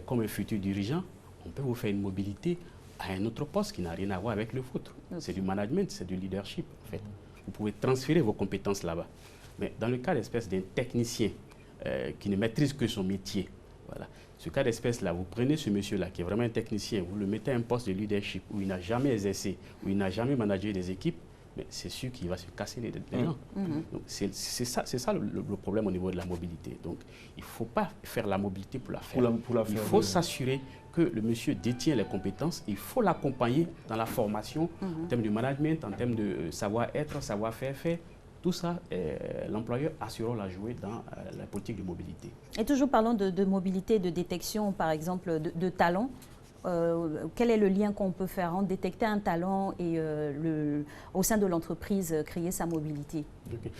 comme un futur dirigeant, on peut vous faire une mobilité à un autre poste qui n'a rien à voir avec le vôtre. C'est du management, c'est du leadership, en fait. Vous pouvez transférer vos compétences là-bas. Mais dans le cas d'espèce d'un technicien qui ne maîtrise que son métier, voilà, ce cas d'espèce-là, vous prenez ce monsieur-là qui est vraiment un technicien, vous le mettez à un poste de leadership où il n'a jamais exercé, où il n'a jamais managé des équipes, mais c'est sûr qu'il va se casser les dents. Donc c'est ça le problème au niveau de la mobilité. Donc il ne faut pas faire la mobilité pour la faire. Il faut s'assurer que le monsieur détient les compétences, il faut l'accompagner dans la formation en termes de management, en termes de savoir-être, savoir-faire. Tout ça, l'employeur a ce rôle à jouer dans la politique de mobilité. Et toujours parlons de mobilité, de détection, par exemple, de talents. Quel est le lien qu'on peut faire entre détecter un talent et au sein de l'entreprise créer sa mobilité?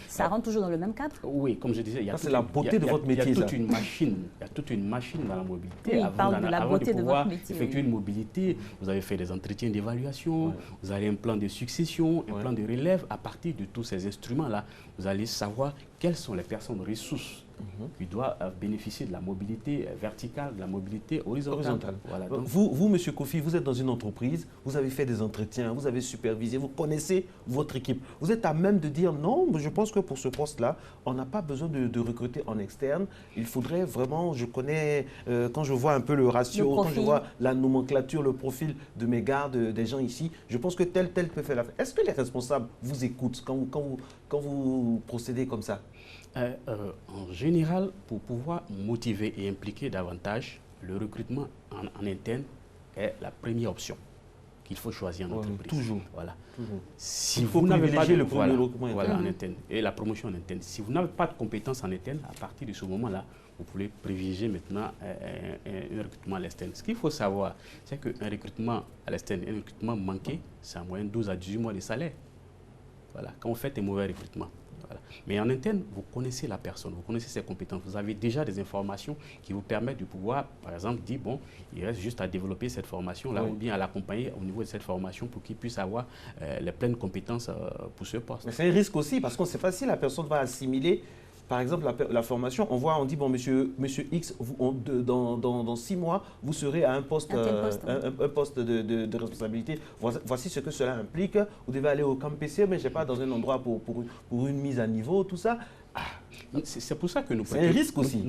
Ça rentre toujours dans le même cadre? Oui, comme je disais, c'est la beauté de votre métier. Il y a toute une machine dans la mobilité. Oui, avant de pouvoir effectuer une mobilité, vous avez fait des entretiens d'évaluation, vous avez un plan de succession, un plan de relève. À partir de tous ces instruments-là, vous allez savoir quelles sont les personnes ressources qui doivent bénéficier de la mobilité verticale, de la mobilité horizontale. Voilà, donc, vous, M. Kofi, vous êtes dans une entreprise, vous avez fait des entretiens, vous avez supervisé, vous connaissez votre équipe. Vous êtes à même de dire non, je pense que pour ce poste-là, on n'a pas besoin de recruter en externe. Il faudrait vraiment, je connais, quand je vois un peu le ratio, quand je vois la nomenclature, le profil de mes gardes, des gens ici, je pense que tel peut faire l'affaire. Est-ce que les responsables vous écoutent quand vous procédez comme ça? En général, pour pouvoir motiver et impliquer davantage, le recrutement en interne est la première option qu'il faut choisir en entreprise. Toujours. Voilà. Toujours. Si vous n'avez pas de recrutement en interne et la promotion en interne, si vous n'avez pas de compétences en interne, à partir de ce moment-là, vous pouvez privilégier maintenant un recrutement à l'externe. Ce qu'il faut savoir, c'est qu'un recrutement à l'externe, un recrutement manqué, c'est en moyenne 12 à 18 mois de salaire. Voilà. Quand vous faites un mauvais recrutement. Voilà. Mais en interne, vous connaissez la personne, vous connaissez ses compétences, vous avez déjà des informations qui vous permettent de pouvoir, par exemple, dire, bon, il reste juste à développer cette formation-là ou bien à l'accompagner au niveau de cette formation pour qu'il puisse avoir les pleines compétences pour ce poste. Mais c'est un risque aussi parce qu'on ne sait pas si la personne va assimiler. Par exemple, la formation, on dit, bon, monsieur X, dans 6 mois, vous serez à un poste de responsabilité. Voici ce que cela implique. Vous devez aller au camp PC, mais je ne sais pas, dans un endroit pour une mise à niveau, tout ça. C'est pour ça que nous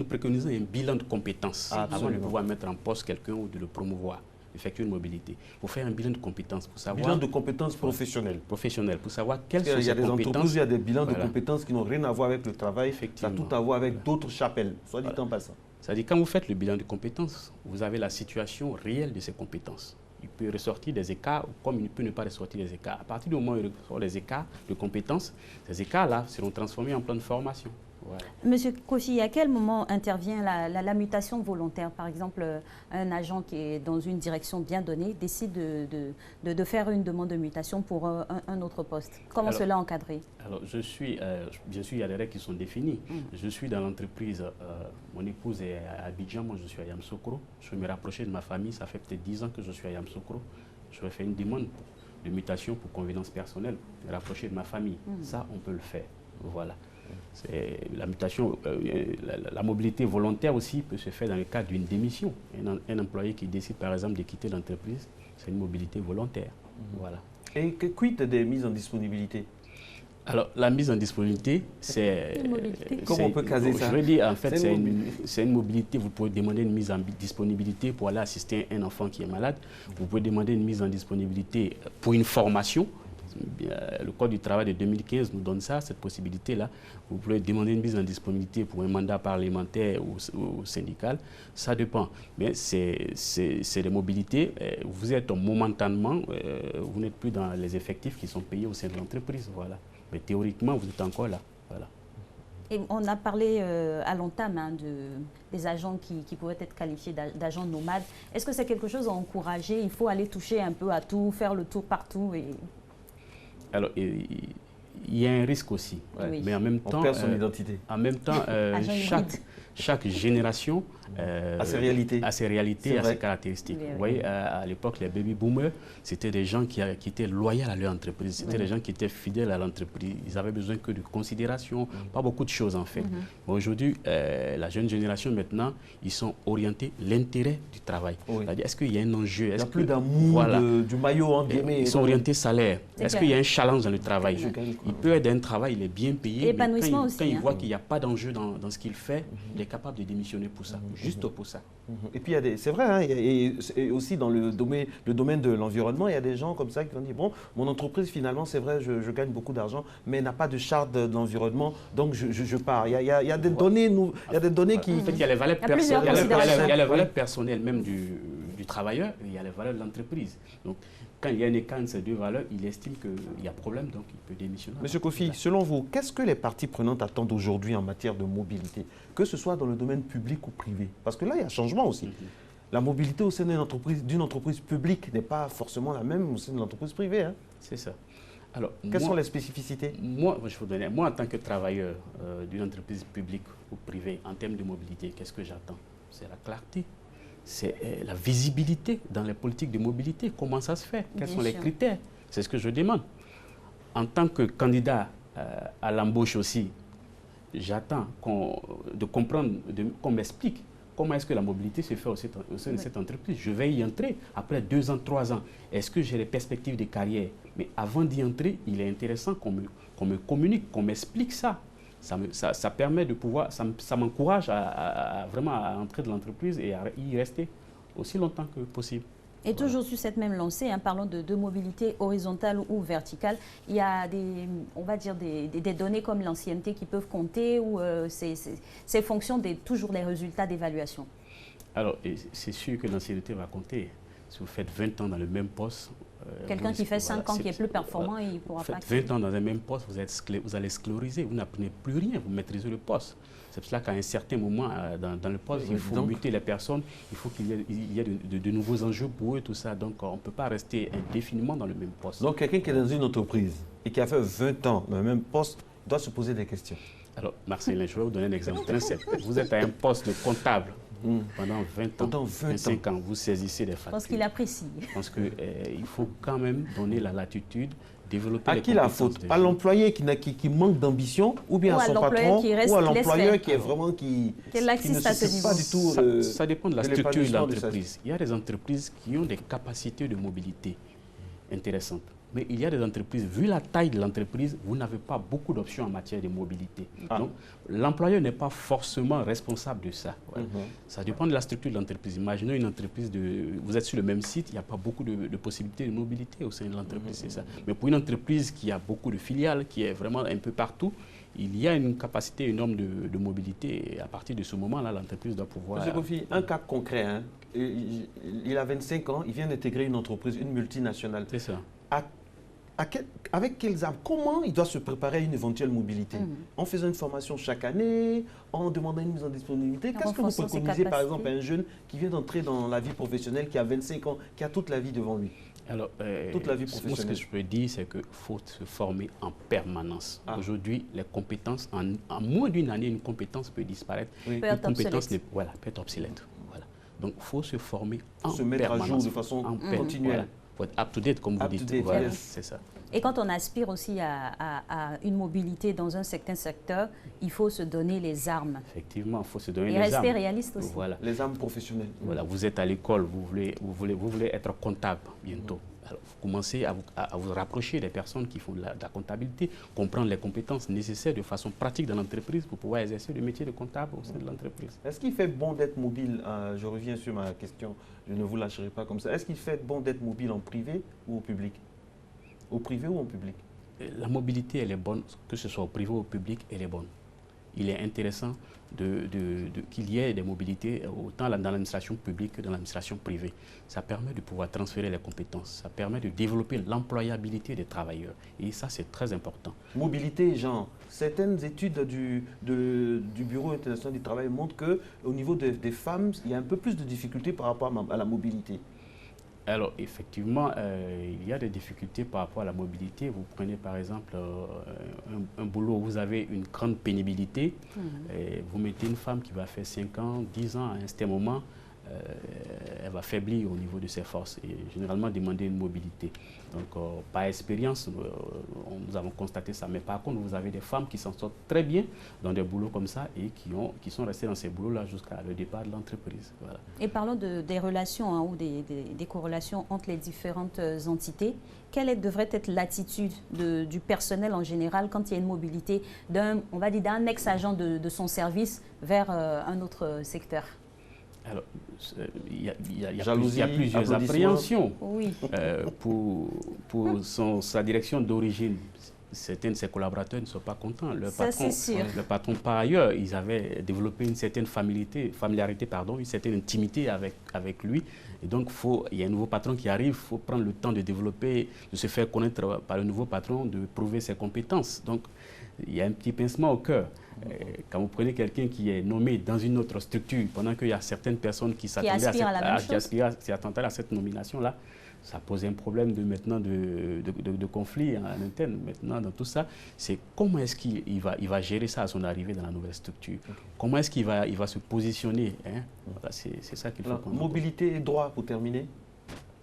préconisons un bilan de compétences avant de pouvoir mettre en poste quelqu'un ou de le promouvoir. Effectuer une mobilité. Il faut faire un bilan de compétences pour savoir... Bilan de compétences professionnelles. Professionnelles, pour savoir quelles sont ces compétences. Il y a des entreprises, il y a des bilans de compétences qui n'ont rien à voir avec le travail. Ça a tout à voir avec d'autres chapelles, soit dit en passant. C'est-à-dire, quand vous faites le bilan de compétences, vous avez la situation réelle de ces compétences. Il peut ressortir des écarts, comme il peut ne pas ressortir des écarts. À partir du moment où il ressort des écarts de compétences, ces écarts-là seront transformés en plan de formation. Voilà. Monsieur Kofi, à quel moment intervient la mutation volontaire? Par exemple, un agent qui est dans une direction bien donnée décide de faire une demande de mutation pour un autre poste. Comment cela encadré? Alors, bien sûr, il y a des règles qui sont définies. Je suis dans l'entreprise, mon épouse est à Abidjan, moi je suis à Yamoussoukro. Je vais me rapprocher de ma famille, ça fait peut-être 10 ans que je suis à Yamoussoukro. Je vais faire une demande de mutation pour convenance personnelle, me rapprocher de ma famille. Ça, on peut le faire. Voilà. La mutation, la mobilité volontaire aussi peut se faire dans le cadre d'une démission. Un employé qui décide par exemple de quitter l'entreprise, c'est une mobilité volontaire. Voilà. Et quid des mises en disponibilité? Alors, la mise en disponibilité, c'est... Comment on peut caser ça? Je veux dire, en fait, c'est une mobilité. Vous pouvez demander une mise en disponibilité pour aller assister un enfant qui est malade. Vous pouvez demander une mise en disponibilité pour une formation. Le Code du travail de 2015 nous donne ça, cette possibilité-là. Vous pouvez demander une mise en disponibilité pour un mandat parlementaire ou syndical. Ça dépend. Mais c'est des mobilités. Vous êtes momentanément, vous n'êtes plus dans les effectifs qui sont payés au sein de l'entreprise. Voilà. Mais théoriquement, vous êtes encore là. Voilà. Et on a parlé à l'entame des agents qui pourraient être qualifiés d'agents nomades. Est-ce que c'est quelque chose à encourager? Il faut aller toucher un peu à tout, faire le tour partout Alors, il y a un risque aussi. Oui. Mais en même temps, on perd son identité. En même temps, chaque génération a ses réalités, à ses caractéristiques. Vous voyez, à l'époque, les baby boomers, c'était des gens qui étaient loyaux à leur entreprise. C'était des gens qui étaient fidèles à l'entreprise. Ils avaient besoin que de considération, pas beaucoup de choses en fait. Aujourd'hui, la jeune génération maintenant, ils sont orientés l'intérêt du travail. C'est-à-dire, est-ce qu'il y a un enjeu? Il n'y a plus d'amour du maillot en guillemets. Ils sont orientés salaire. Est-ce qu'il y a un challenge dans le travail? Il peut être un travail, il est bien payé. Épanouissement aussi. Quand il voit qu'il n'y a pas d'enjeu dans ce qu'il fait, il est capable de démissionner pour ça, juste pour ça. Et puis, c'est vrai, hein, et aussi dans le domaine de l'environnement, il y a des gens comme ça qui vont dire, bon, mon entreprise, finalement, c'est vrai, je gagne beaucoup d'argent, mais n'a pas de charte de l'environnement, donc je pars. Il y a des données, qui... En fait, il y a les valeurs personnelles, il y a les valeurs personnelles même du travailleur, et il y a les valeurs de l'entreprise. Donc, quand il y a un écart entre ces deux valeurs, il estime qu'il y a problème, donc il peut démissionner. Monsieur Kofi, selon vous, qu'est-ce que les parties prenantes attendent aujourd'hui en matière de mobilité, que ce soit dans le domaine public ou privé? Parce que là, il y a changement aussi. La mobilité au sein d'une entreprise publique n'est pas forcément la même au sein de l'entreprise privée. Hein. C'est ça. Alors, quelles sont les spécificités? Moi, en tant que travailleur d'une entreprise publique ou privée, en termes de mobilité, qu'est-ce que j'attends? C'est la clarté. C'est la visibilité dans les politiques de mobilité. Comment ça se fait? Quels sont les critères? C'est ce que je demande. En tant que candidat à l'embauche aussi, j'attends de comprendre, qu'on m'explique comment est-ce que la mobilité se fait au sein de cette entreprise. Je vais y entrer après 2 ans, 3 ans. Est-ce que j'ai les perspectives de carrière? Mais avant d'y entrer, il est intéressant qu'on me communique, qu'on m'explique ça. Ça permet de pouvoir, ça m'encourage vraiment à entrer dans l'entreprise et à y rester aussi longtemps que possible. Et toujours sur cette même lancée, parlant de mobilité horizontale ou verticale, il y a on va dire des données comme l'ancienneté qui peuvent compter ou c'est fonction toujours des résultats d'évaluation? Alors, c'est sûr que l'ancienneté va compter. Si vous faites 20 ans dans le même poste... Quelqu'un qui fait 5 ans, qui est plus performant, il ne pourra pas... 20 ans dans un même poste, vous allez sclériser, vous n'apprenez plus rien, vous maîtrisez le poste. C'est pour cela qu'à un certain moment, dans le poste, il faut muter les personnes, il faut qu'il y ait de nouveaux enjeux pour eux, tout ça. Donc, on ne peut pas rester indéfiniment dans le même poste. Donc, quelqu'un qui est dans une entreprise et qui a fait 20 ans dans le même poste doit se poser des questions. Alors, Marcelin, je vais vous donner un exemple très simple. Vous êtes à un poste de comptable pendant 20 ans, 25 ans, vous saisissez des factures. Je pense qu'il apprécie. Parce qu'il faut quand même donner la latitude, développer les compétences. À qui la faute? À l'employé qui manque d'ambition, ou bien à son patron, ou à l'employeur qui est vraiment qui ne se pas du tout. Ça dépend de la structure de l'entreprise. Il y a des entreprises qui ont des capacités de mobilité intéressantes. Mais il y a des entreprises, vu la taille de l'entreprise, vous n'avez pas beaucoup d'options en matière de mobilité. Donc, l'employeur n'est pas forcément responsable de ça. Voilà. Ça dépend de la structure de l'entreprise. Imaginez une entreprise, vous êtes sur le même site, il n'y a pas beaucoup de possibilités de mobilité au sein de l'entreprise, c'est ça. Mais pour une entreprise qui a beaucoup de filiales, qui est vraiment un peu partout, il y a une capacité énorme de mobilité. Et à partir de ce moment-là, l'entreprise doit pouvoir... Monsieur Kofi, un cas concret, hein. Il a 25 ans, il vient d'intégrer une entreprise, une multinationale. C'est ça. avec quelles armes, comment il doit se préparer à une éventuelle mobilité? En faisant une formation chaque année, en demandant une mise en disponibilité. Qu'est-ce que vous préconisez par exemple à un jeune qui vient d'entrer dans la vie professionnelle, qui a 25 ans, qui a toute la vie devant lui? Alors, toute la vie professionnelle. moi, ce que je peux dire, c'est qu'il faut se former en permanence. Aujourd'hui, les compétences, en moins d'une année, une compétence peut disparaître. Peut être obsolète. Voilà, peut être obsolète. Voilà. Donc, il faut se former en permanence. Se mettre à jour de façon continuelle. Il faut être up-to-date, comme vous dites. Voilà, c'est ça. Et quand on aspire aussi à une mobilité dans un certain secteur, il faut se donner les armes. Effectivement, il faut se donner les armes. Et rester réaliste aussi. Voilà. Les armes professionnelles. Voilà, vous êtes à l'école, vous voulez être comptable bientôt. Alors, vous commencez à vous rapprocher des personnes qui font de la comptabilité, comprendre les compétences nécessaires de façon pratique dans l'entreprise pour pouvoir exercer le métier de comptable au sein de l'entreprise. Est-ce qu'il fait bon d'être mobile? Je reviens sur ma question, je ne vous lâcherai pas comme ça. Est-ce qu'il fait bon d'être mobile en privé ou au public? Au privé ou en public? La mobilité, elle est bonne, que ce soit au privé ou au public, elle est bonne. Il est intéressant qu'il y ait des mobilités autant dans l'administration publique que dans l'administration privée. Ça permet de pouvoir transférer les compétences, ça permet de développer l'employabilité des travailleurs. Et ça, c'est très important. Mobilité, genre, certaines études du Bureau international du travail montrent qu'au niveau des femmes, il y a un peu plus de difficultés par rapport à la mobilité. Alors, effectivement, il y a des difficultés par rapport à la mobilité. Vous prenez par exemple un boulot où vous avez une grande pénibilité. Et vous mettez une femme qui va faire 5 ans, 10 ans à un certain moment, elle va faiblir au niveau de ses forces et généralement demander une mobilité. Donc, par expérience, nous avons constaté ça. Mais par contre, vous avez des femmes qui s'en sortent très bien dans des boulots comme ça et qui sont restées dans ces boulots-là jusqu'à le départ de l'entreprise. Voilà. Et parlons des relations ou des corrélations entre les différentes entités. Quelle devrait être l'attitude du personnel en général quand il y a une mobilité d'un ex-agent de son service vers un autre secteur? Alors, il y a plusieurs appréhensions. Oui. Pour sa direction d'origine, certains de ses collaborateurs ne sont pas contents. Le patron, par ailleurs, ils avaient développé une certaine familiarité, une certaine intimité avec lui. Et donc, il y a un nouveau patron qui arrive, il faut prendre le temps de développer, de se faire connaître par le nouveau patron, de prouver ses compétences. Donc, il y a un petit pincement au cœur. Quand vous prenez quelqu'un qui est nommé dans une autre structure, pendant qu'il y a certaines personnes qui s'attendaient à cette nomination-là, ça pose un problème de conflit en interne. Maintenant, dans tout ça, c'est comment est-ce qu'il va gérer ça à son arrivée dans la nouvelle structure. Comment est-ce qu'il va se positionner, hein? Voilà, c'est ça qu'il faut comprendre. Mobilité et droit, pour terminer.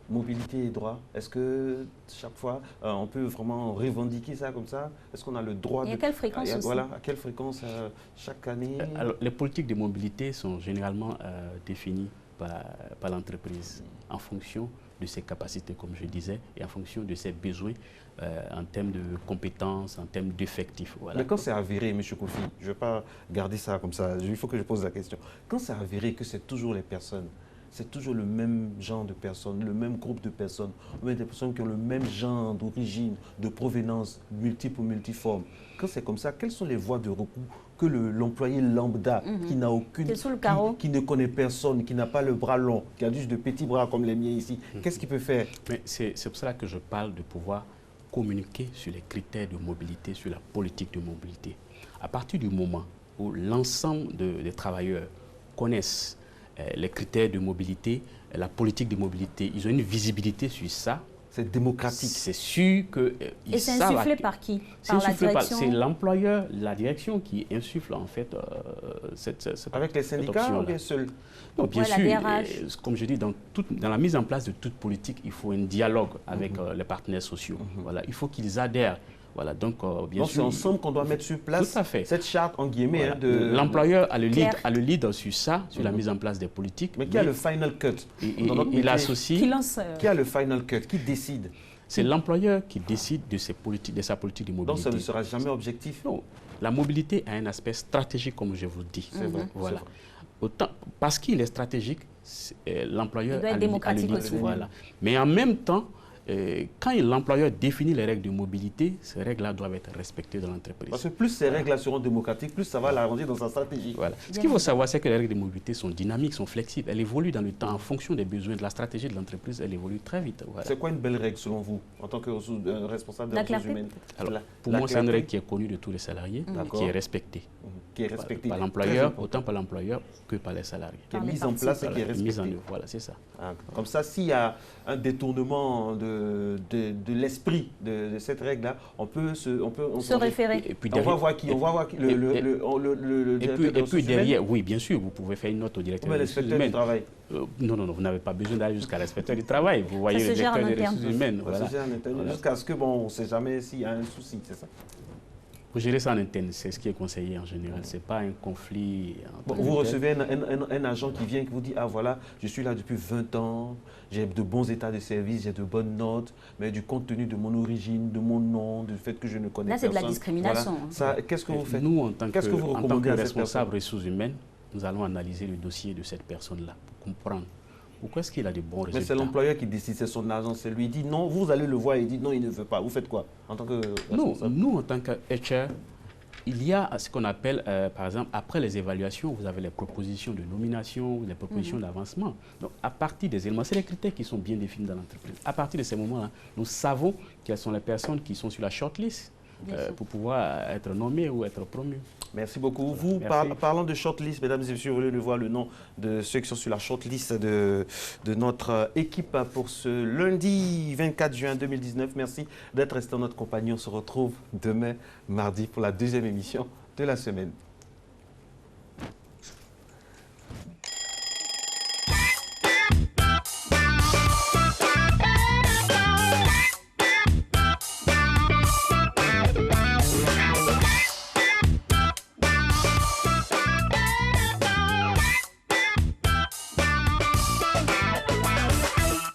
Mobilité et droit, est-ce que chaque fois, on peut vraiment revendiquer ça comme ça? Est-ce qu'on a le droit à quelle fréquence aussi? Voilà, à quelle fréquence chaque année? Alors, les politiques de mobilité sont généralement définies par l'entreprise en fonction de ses capacités, comme je disais, et en fonction de ses besoins en termes de compétences, en termes d'effectifs. Voilà. Mais quand c'est avéré, M. Kofi, je ne vais pas garder ça comme ça, il faut que je pose la question. Quand c'est avéré que c'est toujours les personnes, c'est toujours le même genre de personnes, le même groupe de personnes, ou même des personnes qui ont le même genre d'origine, de provenance, multiple ou multiforme. Quand c'est comme ça, quelles sont les voies de recours que l'employé lambda, qui n'a aucune, qui ne connaît personne, qui n'a pas le bras long, qui a juste de petits bras comme les miens ici, qu'est-ce qu'il peut faire? Mais c'est pour cela que je parle de pouvoir communiquer sur les critères de mobilité, sur la politique de mobilité. À partir du moment où l'ensemble des travailleurs connaissent les critères de mobilité, la politique de mobilité, ils ont une visibilité sur ça. C'est démocratique. C'est sûr que... Et c'est insufflé par qui? Par la direction? C'est l'employeur, la direction qui insuffle en fait cette avec les syndicats ou bien seul? Non, bien sûr, comme je dis, dans la mise en place de toute politique, il faut un dialogue avec les partenaires sociaux. Voilà, il faut qu'ils adhèrent. Voilà, donc, bien sûr, c'est ensemble qu'on doit mettre sur place cette charte, en guillemets. Voilà. L'employeur a le lead sur ça, sur la mise en place des politiques. Mais qui a le final cut? Il associe. Qui a le final cut? Qui décide? C'est l'employeur qui décide de sa politique de mobilité. Donc ça ne sera jamais objectif? Non. La mobilité a un aspect stratégique, comme je vous le dis. C'est vrai. Voilà. Autant, parce qu'il est stratégique, l'employeur a le lead. Voilà. Mais en même temps, quand l'employeur définit les règles de mobilité, ces règles-là doivent être respectées dans l'entreprise. Parce que plus ces règles-là seront démocratiques, plus ça va l'arranger dans sa stratégie. Voilà. Ce qu'il faut savoir, c'est que les règles de mobilité sont dynamiques, sont flexibles. Elles évoluent dans le temps en fonction des besoins de la stratégie de l'entreprise. Elles évoluent très vite. Voilà. C'est quoi une belle règle selon vous, en tant que responsable des ressources humaines? Alors, pour moi, c'est une règle qui est connue de tous les salariés, qui est respectée. Qui est respectée par l'employeur, autant par l'employeur que par les salariés. Qui est mise en place et qui est respectée. Mise en œuvre, voilà, c'est ça. Comme ça, s'il y a un détournement de l'esprit de cette règle-là, on peut se référer. Et puis on va voir qui, le et puis derrière, oui, bien sûr, vous pouvez faire une note au directeur des ressources humaines. Travail. Non, vous n'avez pas besoin d'aller jusqu'à l'inspecteur du travail. Vous voyez le directeur des ressources humaines. Voilà. Jusqu'à ce que, on ne sait jamais s'il y a un souci, c'est ça? Vous gérez ça en interne, c'est ce qui est conseillé en général. Ce n'est pas un conflit. Vous recevez un agent qui vient et qui vous dit, ah voilà, je suis là depuis 20 ans, j'ai de bons états de service, j'ai de bonnes notes, mais du compte tenu de mon origine, de mon nom, du fait que je ne connais personne. Là, c'est de la discrimination. Voilà. Qu'est-ce que vous faites? Nous, en tant que responsable ressources humaines, nous allons analyser le dossier de cette personne-là pour comprendre. Pourquoi est-ce qu'il a des bons résultats? Mais c'est l'employeur qui décide, c'est son agent, c'est lui. Il dit non, vous allez le voir, il dit non, il ne veut pas. Vous faites quoi en tant que responsable? Nous, en tant que HR, il y a ce qu'on appelle, par exemple, après les évaluations, vous avez les propositions de nomination, les propositions d'avancement. Donc, à partir des éléments, c'est les critères qui sont bien définis dans l'entreprise. À partir de ces moments-là, nous savons quelles sont les personnes qui sont sur la shortlist pour pouvoir être nommées ou être promues. Merci beaucoup. Parlant de shortlist, mesdames et messieurs, vous voulez voir le nom de ceux qui sont sur la shortlist de notre équipe pour ce lundi 24 juin 2019. Merci d'être resté en notre compagnie. On se retrouve demain, mardi, pour la deuxième émission de la semaine.